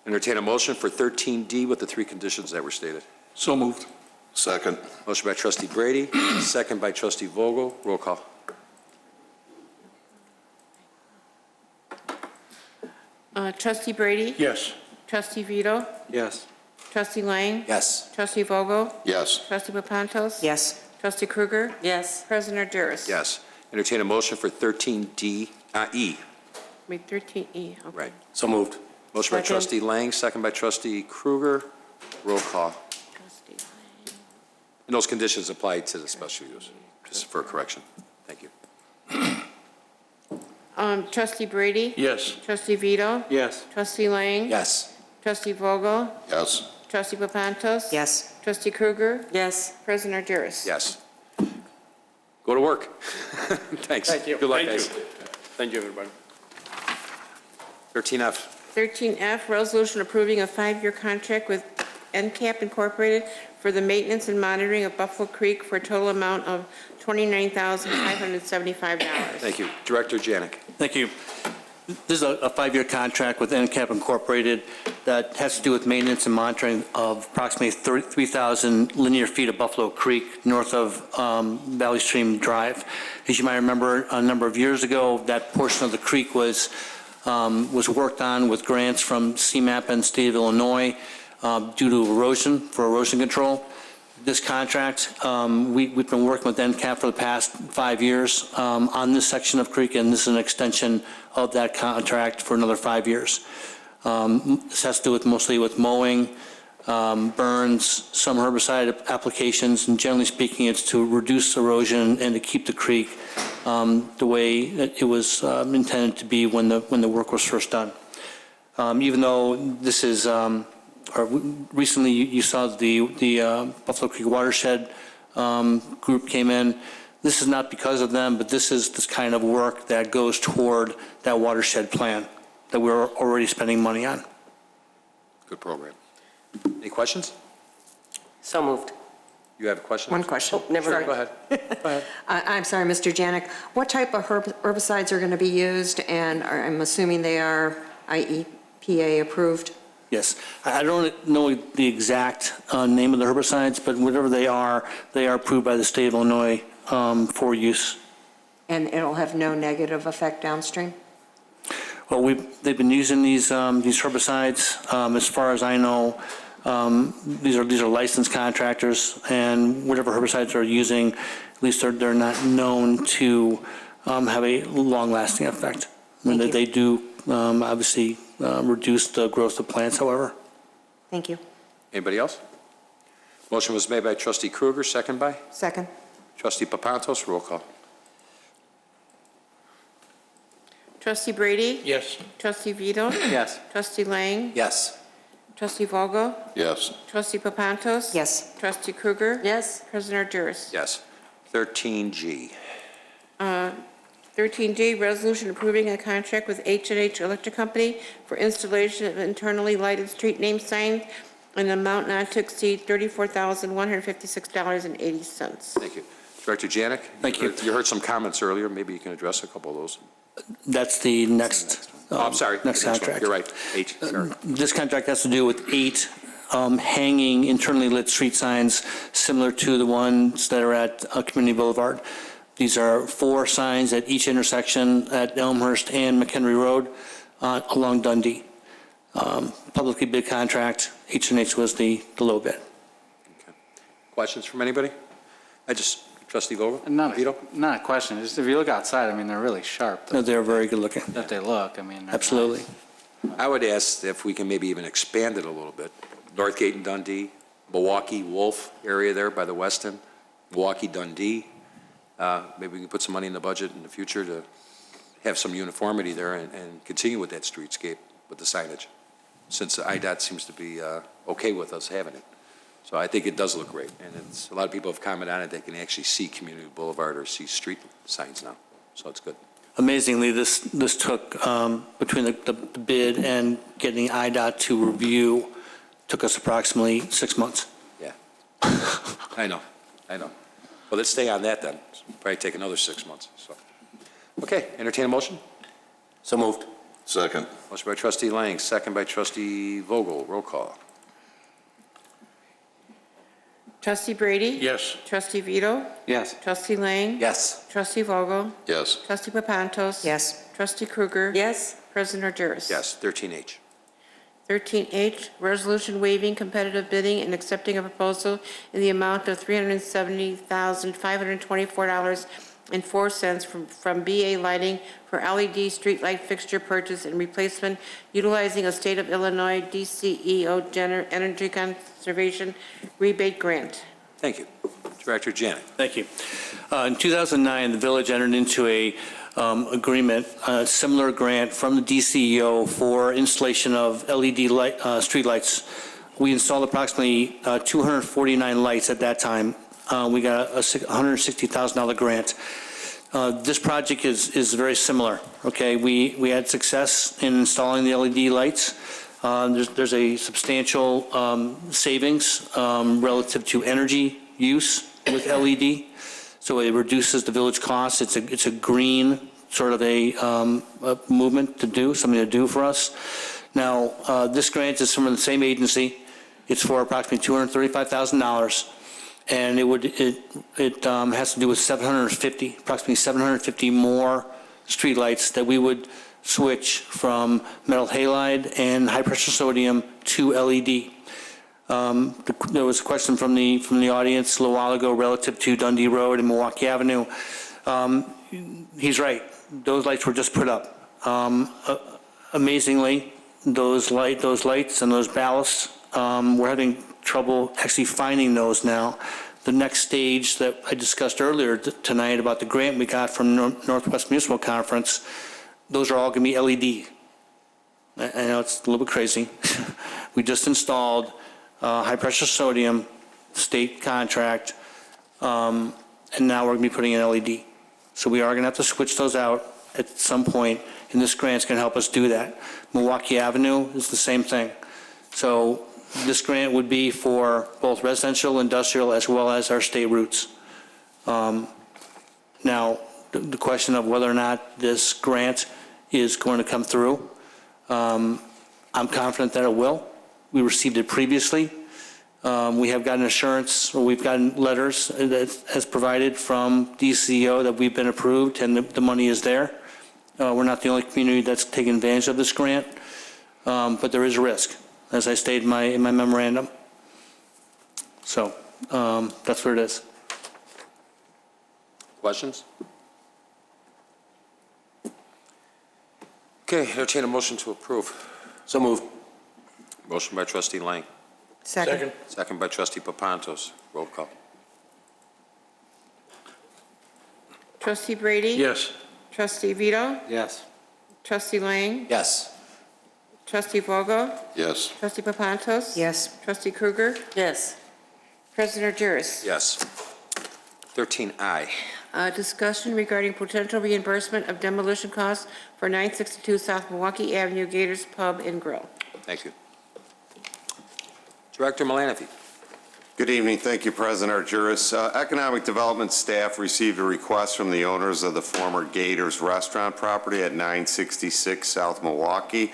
Entertain a motion for 13D with the three conditions that were stated. So moved. Second. Motion by trustee Brady, second by trustee Vogel. Roll call. Trustee Brady? Yes. Trustee Vito? Yes. Trustee Lang? Yes. Trustee Vogel? Yes. Trustee Papantos? Yes. Trustee Kruger? Yes. President Argyros? Yes. Entertain a motion for 13D, E. Wait, 13E, okay. Right. So moved. Motion by Second. trustee Lang, second by trustee Kruger. Roll call. Trustee Lang. And those conditions apply to the special use, just for correction. Thank you. Trustee Brady? Yes. Trustee Vito? Yes. Trustee Lang? Yes. Trustee Vogel? Yes. Trustee Papantos? Yes. Trustee Kruger? Yes. President Argyros? Yes. Go to work. Thanks. Thank you. Good luck, Thank guys. you. Thank you, everybody. 13F. 13F, resolution approving a 5-year contract with NCAP Incorporated for the maintenance and monitoring of Buffalo Creek for a total amount of $29,575. Thank you. Director Janik. Thank you. This is a 5-year contract with NCAP Incorporated that has to do with maintenance and monitoring of approximately 3,000 linear feet of Buffalo Creek north of Valley Stream Drive. As you might remember, a number of years ago, that portion of the creek was worked on with grants from CMAP and State of Illinois due to erosion, for erosion control. This contract, we've been working with NCAP for the past 5 years on this section of creek, and this is an extension of that contract for another 5 years. This has to do with mostly with mowing, burns, some herbicide applications, and generally speaking, it's to reduce erosion and to keep the creek the way it was intended to be when the work was first done. Even though this is recently you saw the Buffalo Creek Watershed group came in. This is not because of them, but this is this kind of work that goes toward that watershed plan that we're already spending money on. Good program. Any questions? So moved. You have a question? One question. Oh, never. Sure, go ahead. Go ahead. I'm sorry, Mr. Janik. What type of herbicides are going to be used, and I'm assuming they are IEPA approved? Yes, I don't know the exact name of the herbicides, but whatever they are approved by the state of Illinois for use. And it'll have no negative effect downstream? Well, they've been using these herbicides. As far as I know, these are licensed contractors, and whatever herbicides they're using, at least they're not known to have a long-lasting effect. They do obviously reduce the growth of plants, however. Thank you. Anybody else? Motion was made by Trustee Kruger, second by? Second. Trustee Papantos, roll call. Trustee Brady? Yes. Trustee Vito? Yes. Trustee Lang? Yes. Trustee Vogel? Yes. Trustee Papantos? Yes. Trustee Kruger? Yes. President Argyros? Yes. 13G. 13G, resolution approving a contract with H&H Electric Company for installation of internally lighted street name signs in an amount not to exceed $34,156.80. Thank you. Director Janik? Thank you. You heard some comments earlier. Maybe you can address a couple of those. That's the next. I'm sorry. Next contract. You're right. H. Sorry. This contract has to do with 8 hanging internally lit street signs similar to the ones that are at Community Boulevard. These are 4 signs at each intersection at Elmhurst and McHenry Road along Dundee. Publicly bid contract. H&H was the low bid. Okay. Questions from anybody? Trustee Vogel? Not a question. Just if you look outside, I mean, they're really sharp. No, they're very good looking. If they look, I mean. Absolutely. Nice. I would ask if we can maybe even expand it a little bit. Northgate and Dundee, Milwaukee, Wolf area there by the Weston, Milwaukee, Dundee. Maybe we can put some money in the budget in the future to have some uniformity there and continue with that streetscape with the signage, since the IDOT seems to be okay with us having it. So I think it does look great, and a lot of people have commented on it. They can actually see Community Boulevard or see street signs now, so it's good. Amazingly, this took, between the bid and getting IDOT to review, took us approximately 6 months. Yeah. I know. Well, let's stay on that then. Probably take another 6 months. So, okay, entertain a motion? So moved. Second. Motion by Trustee Lang, second by Trustee Vogel. Roll call. Trustee Brady? Yes. Trustee Vito? Yes. Trustee Lang? Yes. Trustee Vogel? Yes. Trustee Papantos? Yes. Trustee Kruger? Yes. President Argyros? Yes. 13H. 13H, resolution waiving competitive bidding and accepting a proposal in the amount of $370,524.04 from BA Lighting for LED street light fixture purchase and replacement utilizing a State of Illinois DCEO Energy Conservation rebate grant. Thank you. Director Janik. Thank you. In 2009, the village entered into a agreement, a similar grant from the DCEO for installation of LED street lights. We installed approximately 249 lights at that time. We got a $160,000 grant. This project is very similar. Okay, we had success in installing the LED lights. There's a substantial savings relative to energy use with LED, so it reduces the village costs. It's a green sort of a movement to do, something to do for us. Now, this grant is from the same agency. It's for approximately $235,000, and it has to do with approximately 750 more streetlights that we would switch from metal halide and high-pressure sodium to LED. There was a question from the audience a little while ago relative to Dundee Road and Milwaukee Avenue. He's right. Those lights were just put up. Amazingly, those lights and those ballasts, we're having trouble actually finding those now. The next stage that I discussed earlier tonight about the grant we got from Northwest Municipal Conference, those are all going to be LED. I know it's a little bit crazy. We just installed high-pressure sodium, state contract, and now we're going to be putting in LED. So we are going to have to switch those out at some point, and this grant's going to help us do that. Milwaukee Avenue is the same thing. So this grant would be for both residential, industrial, as well as our state routes. Now, the question of whether or not this grant is going to come through, I'm confident that it will. We received it previously. We have gotten assurance, or we've gotten letters that has provided from DCO that we've been approved and the money is there. We're not the only community that's taken advantage of this grant, but there is a risk, as I stated in my memorandum. So that's what it is. Questions? Okay, entertain a motion to approve. So moved. Motion by trustee Lang. Second. Second by trustee Papantos. Roll call. Trustee Brady? Yes. Trustee Vito? Yes. Trustee Lang? Yes. Trustee Vogel? Yes. Trustee Papantos? Yes. Trustee Krueger? Yes. President Argyris? Yes. 13I. Discussion regarding potential reimbursement of demolition costs for 962 South Milwaukee Avenue Gators Pub and Grill. Thank you. Director Malanaphy. Good evening. Thank you, President Argyris. Economic Development staff received a request from the owners of the former Gators restaurant property at 966 South Milwaukee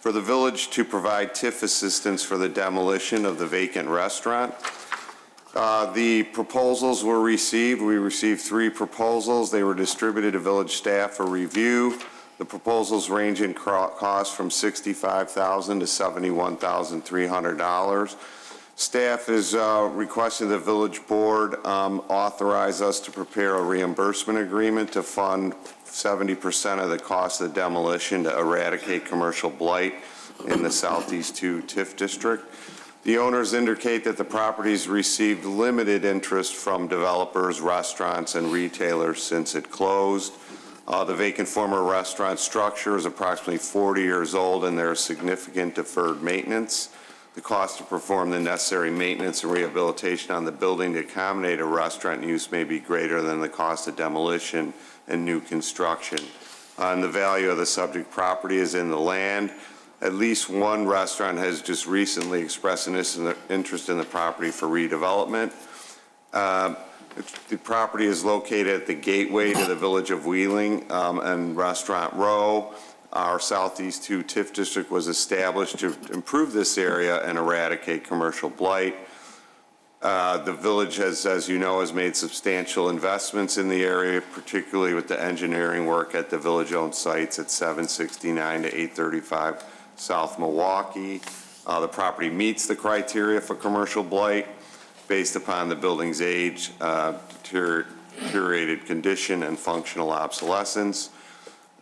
for the village to provide TIF assistance for the demolition of the vacant restaurant. The proposals were received. We received 3 proposals. They were distributed to village staff for review. The proposals range in cost from $65,000 to $71,300. Staff is requesting the village board authorize us to prepare a reimbursement agreement to fund 70% of the cost of the demolition to eradicate commercial blight in the Southeast 2 TIF district. The owners indicate that the properties received limited interest from developers, restaurants, and retailers since it closed. The vacant former restaurant structure is approximately 40 years old, and there is significant deferred maintenance. The cost to perform the necessary maintenance and rehabilitation on the building to accommodate a restaurant use may be greater than the cost of demolition and new construction. And the value of the subject property is in the land. At least one restaurant has just recently expressed an interest in the property for redevelopment. The property is located at the gateway to the village of Wheeling and Restaurant Row. Our Southeast 2 TIF district was established to improve this area and eradicate commercial blight. The village has, as you know, has made substantial investments in the area, particularly with the engineering work at the village-owned sites at 769 to 835 South Milwaukee. The property meets the criteria for commercial blight based upon the building's age, deteriorated condition, and functional obsolescence.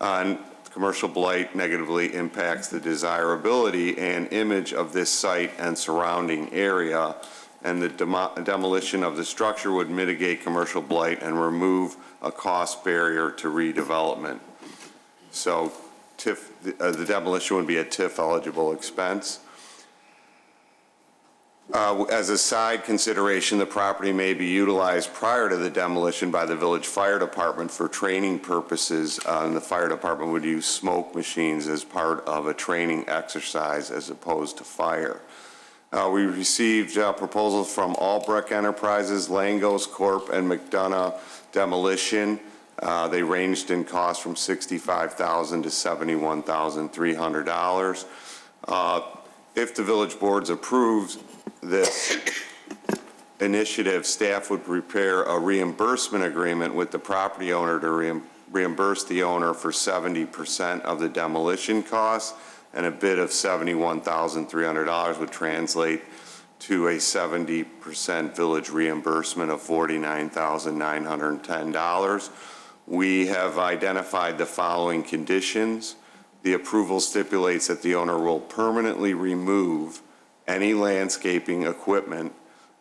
And commercial blight negatively impacts the desirability and image of this site and surrounding area, and the demolition of the structure would mitigate commercial blight and remove a cost barrier to redevelopment. So the demolition would be a TIF eligible expense. As a side consideration, the property may be utilized prior to the demolition by the village fire department for training purposes, and the fire department would use smoke machines as part of a training exercise as opposed to fire. We received proposals from Albrecht Enterprises, Langos Corp., and McDonough Demolition. They ranged in cost from $65,000 to $71,300. If the village board's approved this initiative, staff would prepare a reimbursement agreement with the property owner to reimburse the owner for 70% of the demolition costs, and a bid of $71,300 would translate to a 70% village reimbursement of $49,910. We have identified the following conditions. The approval stipulates that the owner will permanently remove any landscaping equipment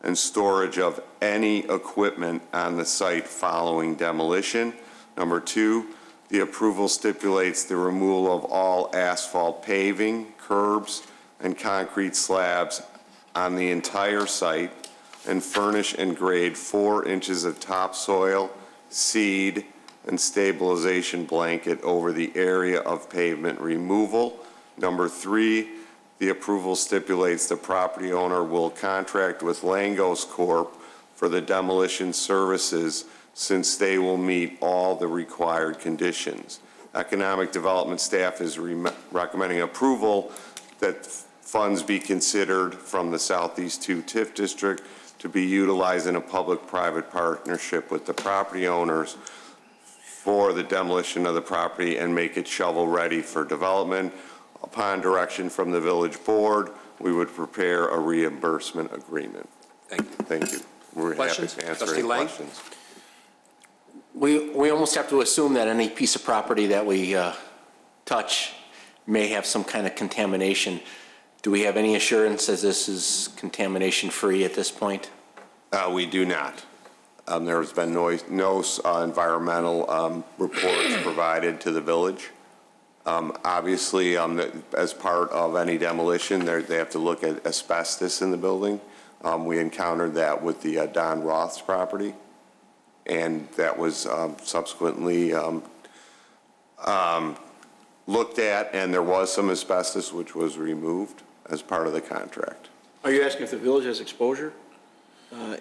and storage of any equipment on the site following demolition. Number two, the approval stipulates the removal of all asphalt paving, curbs, and concrete slabs on the entire site, and furnish and grade 4 inches of topsoil, seed, and stabilization blanket over the area of pavement removal. Number three, the approval stipulates the property owner will contract with Langos Corp. For the demolition services, since they will meet all the required conditions. Economic Development staff is recommending approval that funds be considered from the Southeast 2 TIF District to be utilized in a public-private partnership with the property owners for the demolition of the property and make it shovel-ready for development. Upon direction from the village board, we would prepare a reimbursement agreement. Thank you. Thank you. We're happy Questions? to answer Trustee any Lang? questions. We almost have to assume that any piece of property that we touch may have some kind of contamination. Do we have any assurance that this is contamination-free at this point? We do not. There has been no environmental reports provided to the village. Obviously, as part of any demolition, they have to look at asbestos in the building. We encountered that with the Don Roth's property, and that was subsequently looked at, and there was some asbestos which was removed as part of the contract. Are you asking if the village has exposure?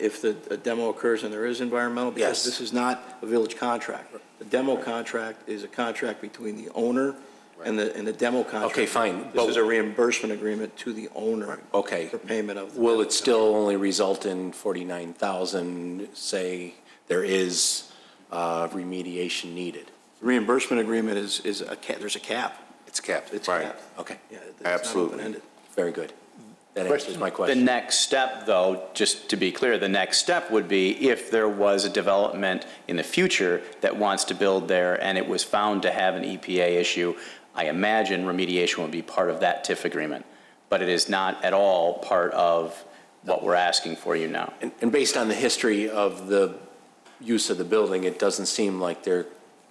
If the demo occurs and there is environmental? Because Yes. this is not a village contract. The demo contract is a contract between the owner and the demo contract. Okay, fine. This is a reimbursement agreement to the owner. Okay. For payment of. Will it still only result in $49,000, say there is remediation needed? The reimbursement agreement is there's a cap. It's capped. It's Right. capped. Okay, Yeah, it's Absolutely. not open-ended. very good. That answers my The question. next step, though, just to be clear, the next step would be if there was a development in the future that wants to build there and it was found to have an EPA issue, I imagine remediation would be part of that TIF agreement. But it is not at all part of what we're asking for you now. And based on the history of the use of the building, it doesn't seem like there,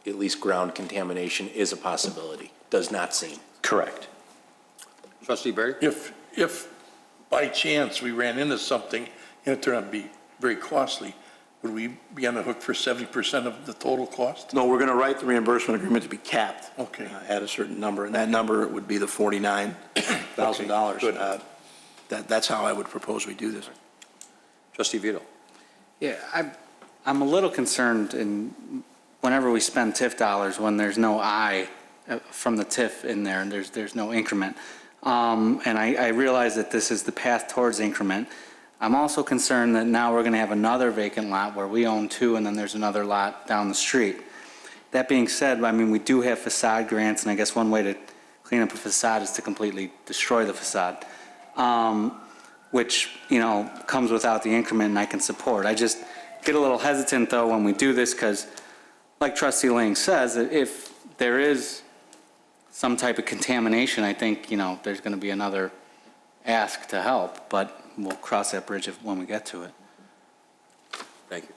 at least ground contamination is a possibility. Does not seem. Correct. Trustee Barry? If by chance we ran into something and it turned out to be very costly, would we be on the hook for 70% of the total cost? No, we're going to write the reimbursement agreement to be capped. Okay. At a certain number, and that number would be the $49,000. Okay, That's how I would propose we do this. Trustee Vito? Yeah, I'm a little concerned whenever we spend TIF dollars, when there's no I from the TIF in there, and there's no increment. And I realize that this is the path towards increment. I'm also concerned that now we're going to have another vacant lot where we own 2, and then there's another lot down the street. That being said, I mean, we do have facade grants, and I guess one way to clean up a facade is to completely destroy the facade, which, comes without the increment, and I can support. I just get a little hesitant, though, when we do this, because, like Trustee Lang says, if there is some type of contamination, I think, there's going to be another ask to help, but we'll cross that bridge when we get to it. Thank you.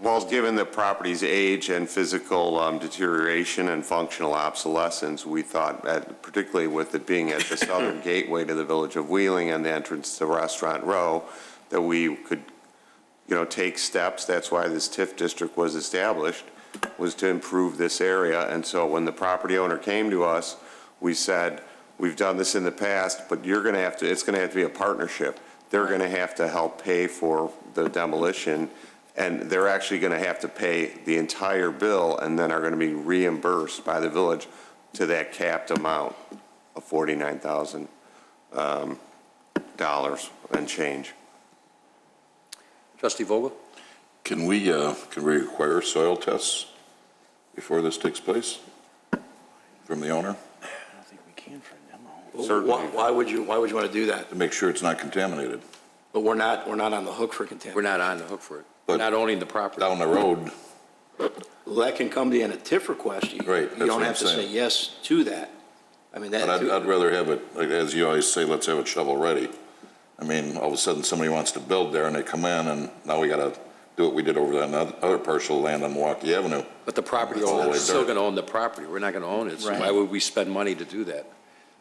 Well, given the property's age and physical deterioration and functional obsolescence, we thought, particularly with it being at the southern gateway to the village of Wheeling and the entrance to Restaurant Row, that we could, take steps. That's why this TIF district was established, was to improve this area. And so when the property owner came to us, we said, we've done this in the past, but it's going to have to be a partnership. They're going to have to help pay for the demolition, and they're actually going to have to pay the entire bill and then are going to be reimbursed by the village to that capped amount of $49,000 and change. Trustee Vogel? Can we require soil tests before this takes place from the owner? Certainly. Why would you want to do that? To make sure it's not contaminated. But we're not on the hook for contamination. We're not on the hook for it. We're not owning the property. Down the road. Well, that can come to you in a TIF request. Right, You don't have to say yes to that. I mean, that. But I'd rather have it, like, as you always say, let's have it shovel ready. I mean, all of a sudden somebody wants to build there and they come in and now we got to do what we did over that other parcel of land on Milwaukee Avenue. But the property owner is still going to own the property. We're not going to own it. So why would we spend money to do that?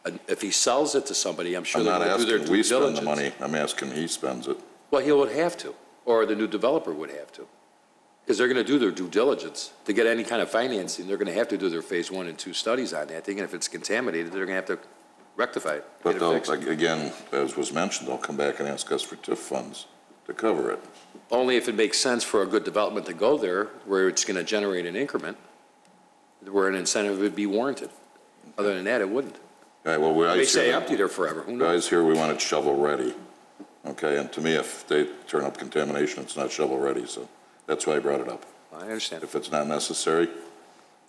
And if he sells it to somebody, I'm sure they're going to do their due diligence. I'm not asking we spend the money. I'm asking he spends it. Well, he would have to, or the new developer would have to. Because they're going to do their due diligence. To get any kind of financing, they're going to have to do their phase 1 and 2 studies on that thing. And if it's contaminated, they're going to have to rectify it. But they'll, again, as was mentioned, they'll come back and ask us for TIF funds to cover it. Only if it makes sense for a good development to go there, where it's going to generate an increment, where an incentive would be warranted. Other than that, it wouldn't. Right, well, They may stay empty there forever. Who knows? Guys here, we want it shovel ready. Okay, and to me, if they turn up contamination, it's not shovel ready, so that's why I brought it up. I understand. If it's not necessary,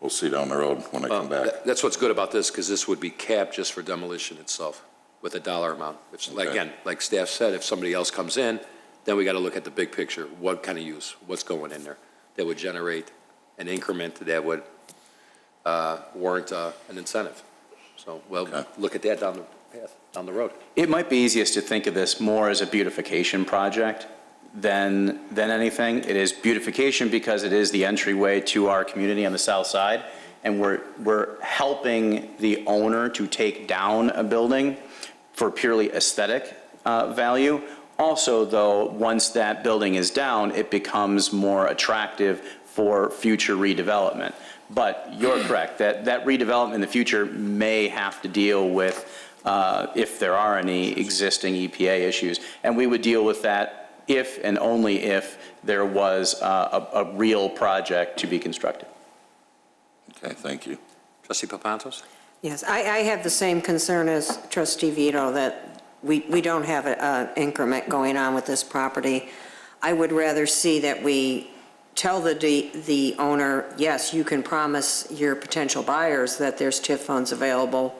we'll see down the road when I come back. That's what's good about this, because this would be capped just for demolition itself with a dollar amount. Again, like staff said, if somebody else comes in, then we got to look at the big picture. What kind of use? What's going in there that would generate an increment that would warrant an incentive? So we'll look at that down the path, down the road. It might be easiest to think of this more as a beautification project than anything. It is beautification because it is the entryway to our community on the south side, and we're helping the owner to take down a building for purely aesthetic value. Also, though, once that building is down, it becomes more attractive for future redevelopment. But you're correct, that redevelopment in the future may have to deal with if there are any existing EPA issues. And we would deal with that if and only if there was a real project to be constructed. Okay, thank you. Trustee Papantos? Yes, I have the same concern as Trustee Vito, that we don't have an increment going on with this property. I would rather see that we tell the owner, yes, you can promise your potential buyers that there's TIF funds available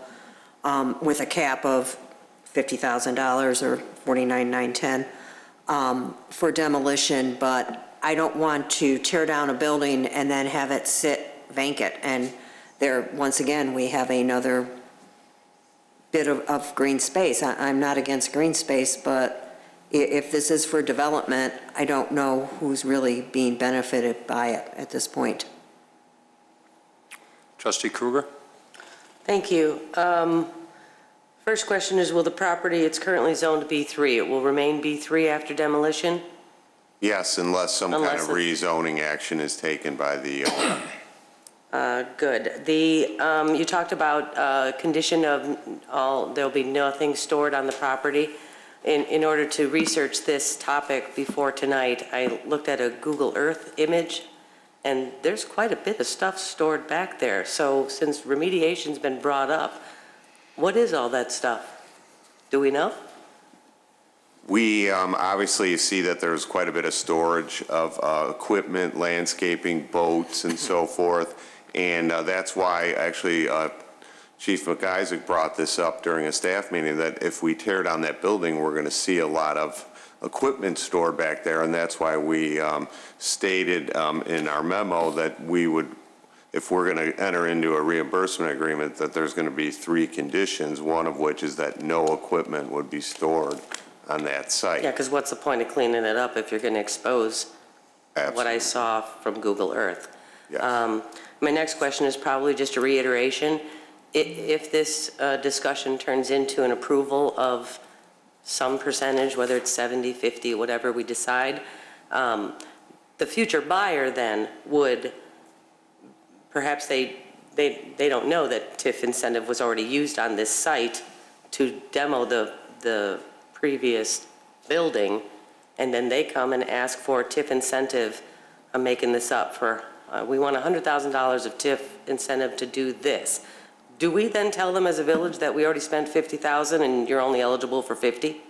with a cap of $50,000 or $49,910 for demolition, but I don't want to tear down a building and then have it sit vacant. And there, once again, we have another bit of green space. I'm not against green space, but if this is for development, I don't know who's really being benefited by it at this point. Trustee Kruger? Thank you. First question is, will the property, it's currently zoned B3, it will remain B3 after demolition? Yes, unless some kind of rezoning action is taken by the owner. Good. You talked about condition of there'll be nothing stored on the property. In order to research this topic before tonight, I looked at a Google Earth image, and there's quite a bit of stuff stored back there. So since remediation's been brought up, what is all that stuff? Do we know? We obviously see that there's quite a bit of storage of equipment, landscaping, boats, and so forth. And that's why actually Chief McIsaac brought this up during a staff meeting, that if we tear down that building, we're going to see a lot of equipment stored back there. And that's why we stated in our memo that we would, if we're going to enter into a reimbursement agreement, that there's going to be 3 conditions, one of which is that no equipment would be stored on that site. Yeah, because what's the point of cleaning it up if you're going to expose what I saw from Google Earth. Yes. My next question is probably just a reiteration. If this discussion turns into an approval of some percentage, whether it's 70, 50, whatever we decide, the future buyer then would, perhaps they don't know that TIF incentive was already used on this site to demo the previous building, and then they come and ask for a TIF incentive. I'm making this up for, we want $100,000 of TIF incentive to do this. Do we then tell them as a village that we already spent $50,000 and you're only eligible for 50?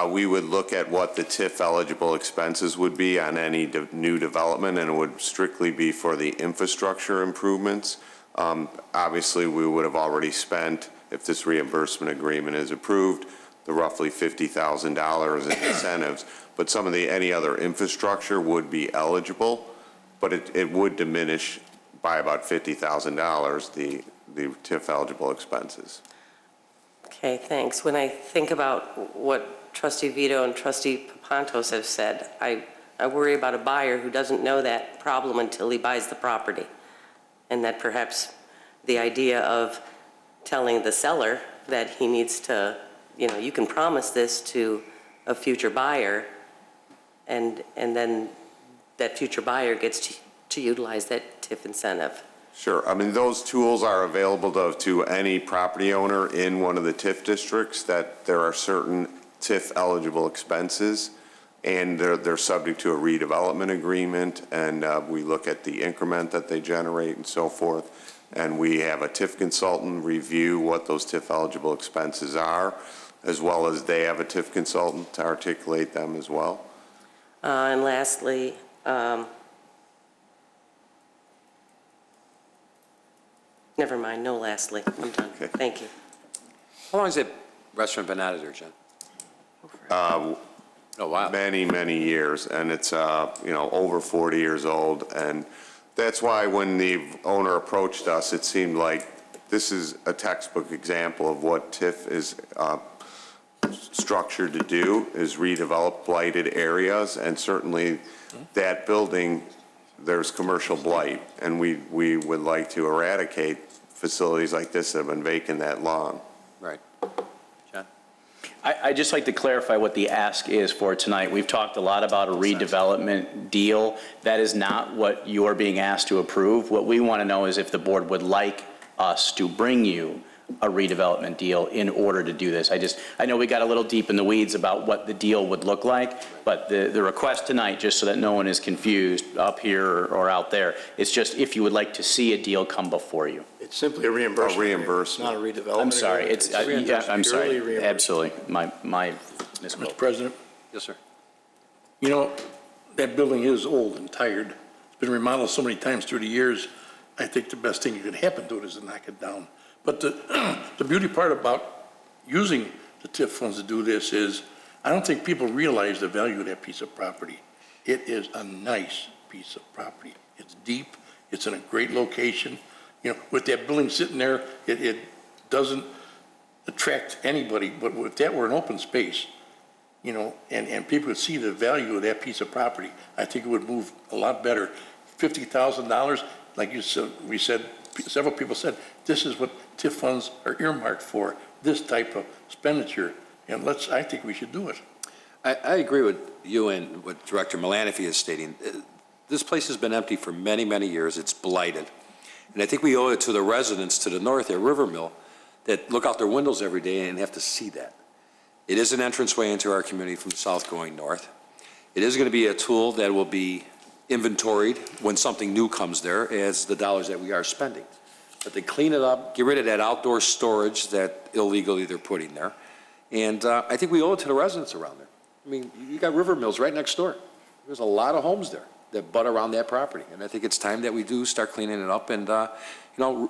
We would look at what the TIF eligible expenses would be on any new development, and it would strictly be for the infrastructure improvements. Obviously, we would have already spent, if this reimbursement agreement is approved, the roughly $50,000 in incentives, but some of any other infrastructure would be eligible, but it would diminish by about $50,000 the TIF eligible expenses. Okay, thanks. When I think about what Trustee Vito and Trustee Papantos have said, I worry about a buyer who doesn't know that problem until he buys the property. And that perhaps the idea of telling the seller that he needs to, you can promise this to a future buyer, and then that future buyer gets to utilize that TIF incentive. Sure. I mean, those tools are available to any property owner in one of the TIF districts, that there are certain TIF eligible expenses, and they're subject to a redevelopment agreement, and we look at the increment that they generate and so forth, and we have a TIF consultant review what those TIF eligible expenses are, as well as they have a TIF consultant to articulate them as well. And lastly, never mind, no lastly, I'm done. Okay. Thank you. How long has that restaurant been out of there, John? Oh, wow. Many, many years, and it's, over 40 years old, and that's why when the owner approached us, it seemed like this is a textbook example of what TIF is structured to do, is redevelop blighted areas, and certainly that building, there's commercial blight, and we would like to eradicate facilities like this that have been vacant that long. Right. John? I'd just like to clarify what the ask is for tonight. We've talked a lot about a redevelopment deal. That is not what you're being asked to approve. What we want to know is if the board would like us to bring you a redevelopment deal in order to do this. I know we got a little deep in the weeds about what the deal would look like, but the request tonight, just so that no one is confused up here or out there, it's just if you would like to see a deal come before you. It's simply a reimbursement. A reimbursement. It's not a redevelopment. I'm sorry, it's, yeah, I'm sorry, purely reimbursement. absolutely, my misquote. Mr. President, Yes, sir. that building is old and tired. It's been remodeled so many times through the years. I think the best thing that could happen to it is to knock it down. But the beauty part about using the TIF funds to do this is, I don't think people realize the value of that piece of property. It is a nice piece of property. It's deep, it's in a great location. With that building sitting there, it doesn't attract anybody, but if that were an open space, and people would see the value of that piece of property, I think it would move a lot better. $50,000, like you said, several people said, this is what TIF funds are earmarked for, this type of expenditure, and I think we should do it. I agree with you and what Director Malanofi is stating. This place has been empty for many, many years. It's blighted. And I think we owe it to the residents to the north at Rivermill that look out their windows every day and have to see that. It is an entranceway into our community from the south going north. It is going to be a tool that will be inventoried when something new comes there as the dollars that we are spending. But they clean it up, get rid of that outdoor storage that illegally they're putting there. And I think we owe it to the residents around there. I mean, you got River Mills right next door. There's a lot of homes there that butt around that property. And I think it's time that we do start cleaning it up. And, Don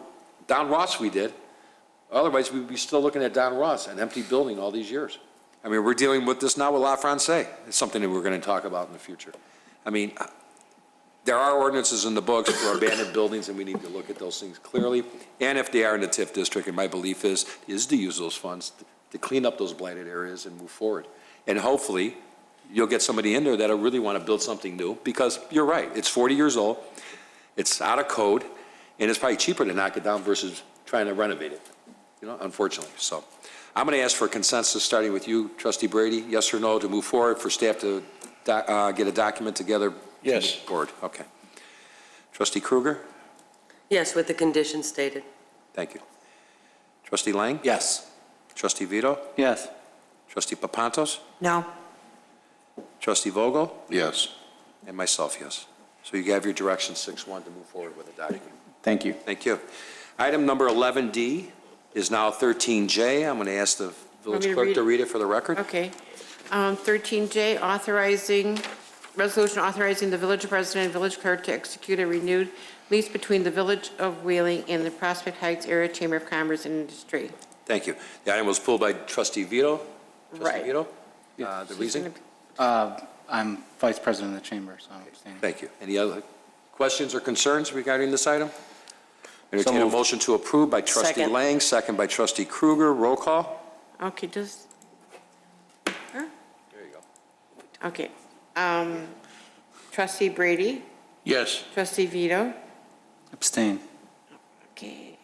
Ross we did. Otherwise, we'd be still looking at Don Ross, an empty building all these years. I mean, we're dealing with this now with La Francais. It's something that we're going to talk about in the future. I mean, there are ordinances in the books for abandoned buildings, and we need to look at those things clearly. And if they are in the TIF district, and my belief is to use those funds to clean up those blighted areas and move forward. And hopefully, you'll get somebody in there that'll really want to build something new, because you're right, it's 40 years old, it's out of code, and it's probably cheaper to knock it down versus trying to renovate it, unfortunately. So I'm going to ask for consensus, starting with you, Trustee Brady, yes or no, to move forward for staff to get a document together? Yes. Board, okay. Trustee Kruger? Yes, with the conditions stated. Thank you. Trustee Lang? Yes. Trustee Vito? Yes. Trustee Papantos? No. Trustee Vogel? Yes. And myself, yes. So you have your direction 6-1 to move forward with the document. Thank you. Thank you. Item number 11D is now 13J. I'm going to ask the village clerk to read it for the record. Okay. 13J, resolution authorizing the village president and village clerk to execute a renewed lease between the Village of Wheeling and the Prospect Heights Area Chamber of Commerce and Industry. Thank you. The item was pulled by Trustee Vito. Trustee Right. Vito? The reason? I'm vice president of the chamber, so I'm abstaining. Thank you. Any other questions or concerns regarding this item? Entertain a motion to approve by Trustee Second. Lang, second by Trustee Kruger. Roll call. Okay, just, There you go. okay. Trustee Brady, Yes. trustee Vito, Abstain. okay.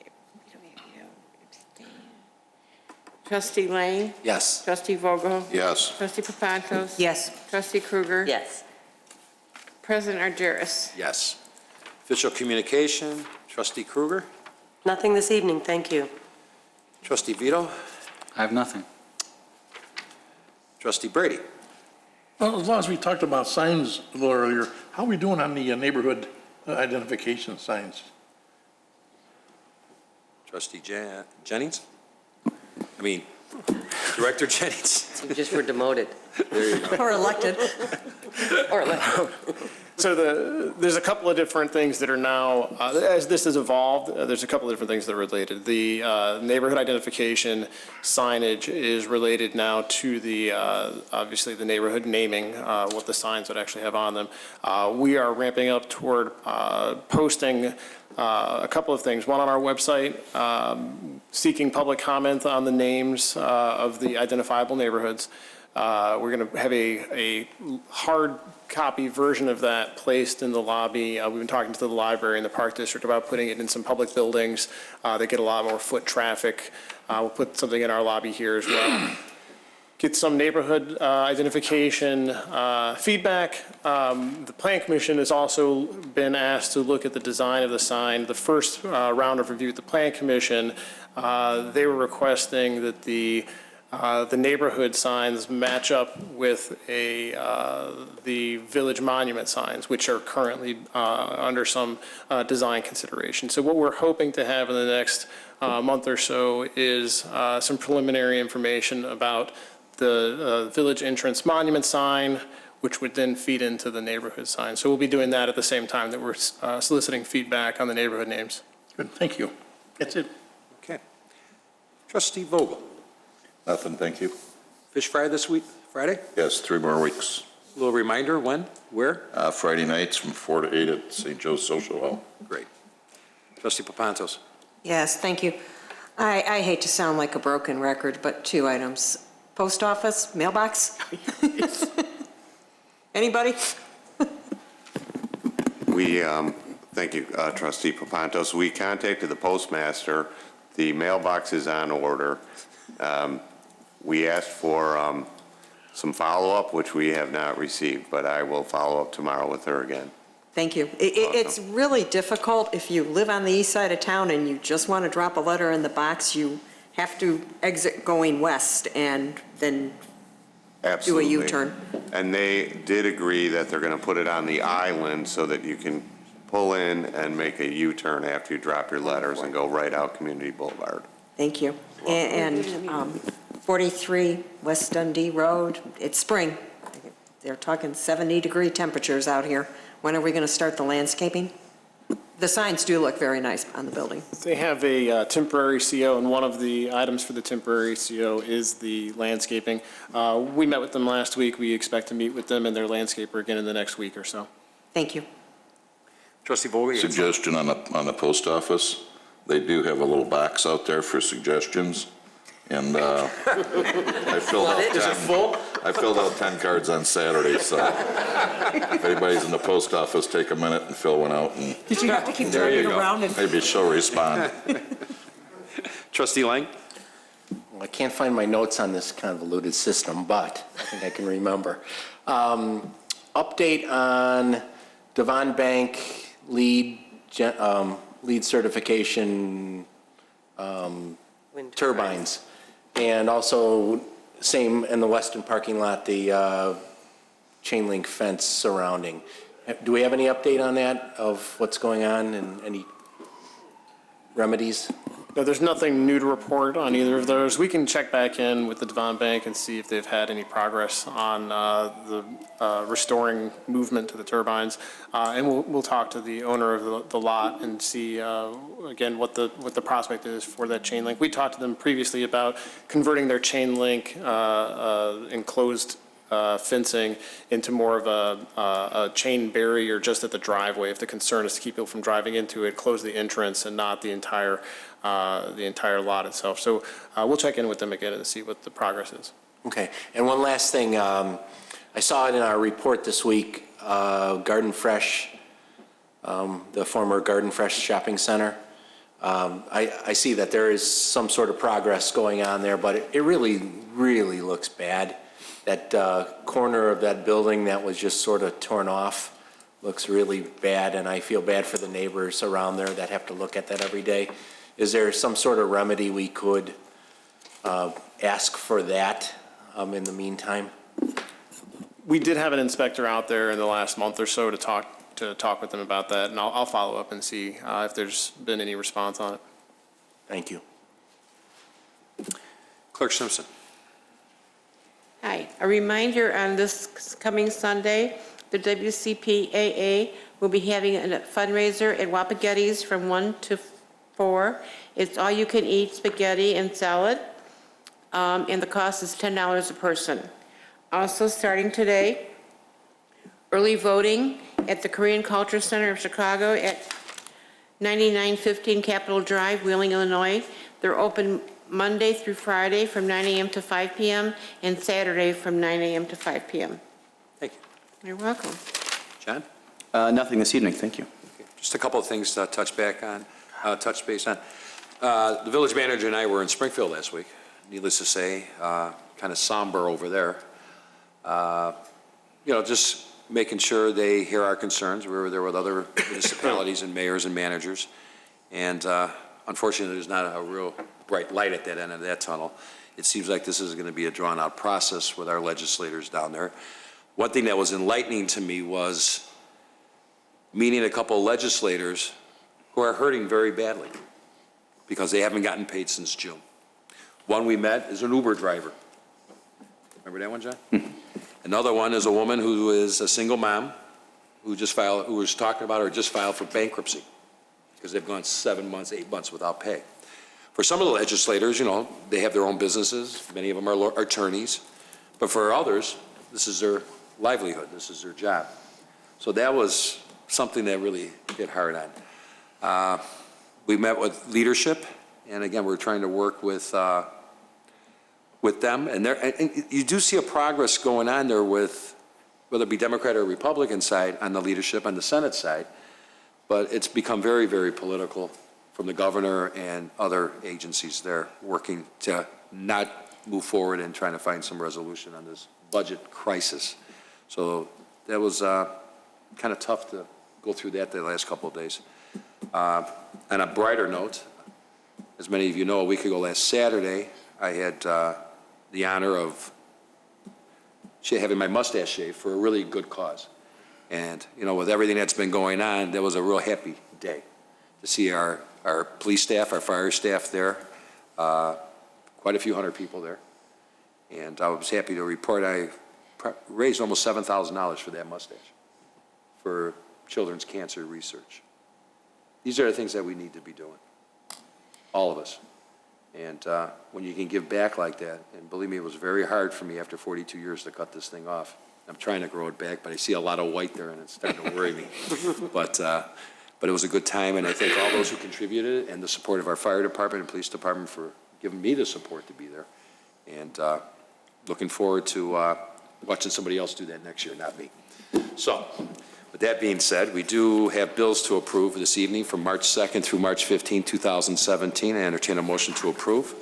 Trustee Lang, Yes. trustee Vogel, Yes. trustee Papantos. Yes. Trustee Kruger. Yes. President Argyris. Yes. Official communication, Trustee Kruger. Nothing this evening, thank you. Trustee Vito. I have nothing. Trustee Brady. Well, as long as we talked about signs a little earlier, how are we doing on the neighborhood identification signs? Trustee Jennings? I mean, Director Jennings. You just were demoted. There you go. Or elected. So there's a couple of different things that are now, as this has evolved, there's a couple of different things that are related. The neighborhood identification signage is related now to the, obviously, the neighborhood naming, what the signs would actually have on them. We are ramping up toward posting a couple of things. One on our website, seeking public comment on the names of the identifiable neighborhoods. We're going to have a hard copy version of that placed in the lobby. We've been talking to the library and the Park District about putting it in some public buildings that get a lot more foot traffic. We'll put something in our lobby here as well. Get some neighborhood identification feedback. The Plan Commission has also been asked to look at the design of the sign. The first round of review at the Plan Commission, they were requesting that the neighborhood signs match up with the village monument signs, which are currently under some design consideration. So what we're hoping to have in the next month or so is some preliminary information about the village entrance monument sign, which would then feed into the neighborhood sign. So we'll be doing that at the same time that we're soliciting feedback on the neighborhood names. Good, thank you. That's it. Okay. Trustee Vogel. Nothing, thank you. Fish fry this week, Friday? Yes, 3 more weeks. A little reminder, when, where? Friday nights from 4 to 8 at St. Joe's Social Hall. Great. Trustee Papantos. Yes, thank you. I hate to sound like a broken record, but 2 items. Post office, mailbox? Anybody? Thank you, trustee Papantos. We contacted the postmaster. The mailbox is on order. We asked for some follow-up, which we have not received, but I will follow up tomorrow with her again. Thank you. It's really difficult if you live on the east side of town and you just want to drop a letter in the box. You have to exit going west and then Absolutely. do a U-turn. And they did agree that they're going to put it on the island so that you can pull in and make a U-turn after you drop your letters and go right out Community Boulevard. Thank you. And 43 West Dundee Road, it's spring. They're talking 70-degree temperatures out here. When are we going to start the landscaping? The signs do look very nice on the building. They have a temporary CO, and one of the items for the temporary CO is the landscaping. We met with them last week. We expect to meet with them and their landscaper again in the next week or so. Thank you. Trustee Vogel. Suggestion on the post office. They do have a little box out there for suggestions. And I filled out 10. Is it full? I filled out 10 cards on Saturday, so if anybody's in the post office, take a minute and fill one out. And Did you have to keep there you turning go. around? Maybe she'll respond. Trustee Lang? I can't find my notes on this convoluted system, but I think I can remember. Update on Devon Bank lead certification turbines. And also, same in the western parking lot, the chain link fence surrounding. Do we have any update on that of what's going on and any remedies? No, there's nothing new to report on either of those. We can check back in with the Devon Bank and see if they've had any progress on the restoring movement to the turbines. And we'll talk to the owner of the lot and see, again, what the prospect is for that chain link. We talked to them previously about converting their chain link enclosed fencing into more of a chain barrier just at the driveway. If the concern is to keep people from driving into it, close the entrance and not the entire lot itself. So we'll check in with them again and see what the progress is. Okay, and one last thing. I saw it in our report this week, Garden Fresh, the former Garden Fresh Shopping Center. I see that there is some sort of progress going on there, but it really, really looks bad. That corner of that building that was just sort of torn off looks really bad, and I feel bad for the neighbors around there that have to look at that every day. Is there some sort of remedy we could ask for that in the meantime? We did have an inspector out there in the last month or so to talk with them about that, and I'll follow up and see if there's been any response on it. Thank you. Clerk Simpson. Hi, a reminder on this coming Sunday, the WCPAA will be having a fundraiser at Wapagetti's from 1 to 4. It's all you can eat spaghetti and salad, and the cost is $10 a person. Also starting today, early voting at the Korean Culture Center of Chicago at 9915 Capitol Drive, Wheeling, Illinois. They're open Monday through Friday from 9 a.m. to 5 p.m. and Saturday from 9 a.m. to 5 p.m. Thank you. You're welcome. John? Nothing this evening, thank you. Okay. Just a couple of things to touch base on. The village manager and I were in Springfield last week. Needless to say, kind of somber over there. Just making sure they hear our concerns. We were there with other municipalities and mayors and managers. And unfortunately, there's not a real bright light at that end of that tunnel. It seems like this is going to be a drawn-out process with our legislators down there. One thing that was enlightening to me was meeting a couple of legislators who are hurting very badly because they haven't gotten paid since June. One we met is an Uber driver. Remember that one, John? Another one is a woman who is a single mom who was talking about or just filed for bankruptcy because they've gone 7 months, 8 months without pay. For some of the legislators, they have their own businesses. Many of them are attorneys. But for others, this is their livelihood. This is their job. So that was something that really hit hard on. We met with leadership, and again, we're trying to work with them. And you do see a progress going on there with, whether it be Democrat or Republican side on the leadership, on the Senate side, but it's become very, very political from the governor and other agencies there working to not move forward and trying to find some resolution on this budget crisis. So that was kind of tough to go through that the last couple of days. On a brighter note, as many of you know, a week ago last Saturday, I had the honor of having my mustache shaved for a really good cause. And, with everything that's been going on, that was a real happy day to see our police staff, our fire staff there, quite a few hundred people there. And I was happy to report I raised almost $7,000 for that mustache for children's cancer research. These are the things that we need to be doing, all of us. And when you can give back like that, and believe me, it was very hard for me after 42 years to cut this thing off. I'm trying to grow it back, but I see a lot of white there, and it's starting to worry me. But it was a good time, and I thank all those who contributed and the support of our fire department and police department for given me the support to be there. And looking forward to watching somebody else do that next year, not me. So, with that being said, we do have bills to approve this evening from March 2nd through March 15, 2017. I entertain a motion to approve.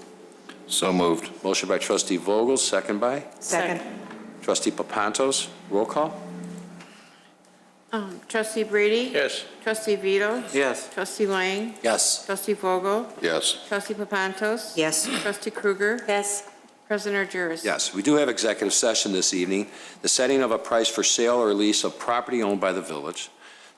So moved. Motion by trustee Vogel, second by Second. trustee Papantos. Roll call? Trustee Brady? Yes. Trustee Vito? Yes. Trustee Lang? Yes. Trustee Vogel? Yes. Trustee Papantos? Yes. Trustee Krueger? Yes. President Jarvis? Yes, we do have executive session this evening. The setting of a price for sale or lease of property owned by the village,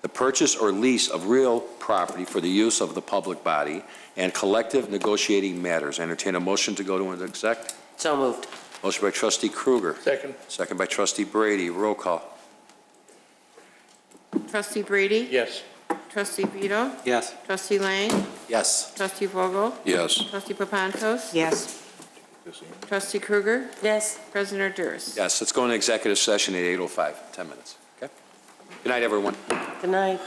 the purchase or lease of real property for the use of the public body, and collective negotiating matters. Entertain a motion to go to an exec. So moved. Motion by trustee Krueger. Second. Second by trustee Brady. Roll call. Trustee Brady? Yes. Trustee Vito? Yes. Trustee Lang? Yes. Trustee Vogel? Yes. Trustee Papantos? Yes. Trustee Krueger? Yes. President Jarvis? Yes, let's go into executive session at 8:05, 10 minutes. Okay? Good night, everyone. Good night.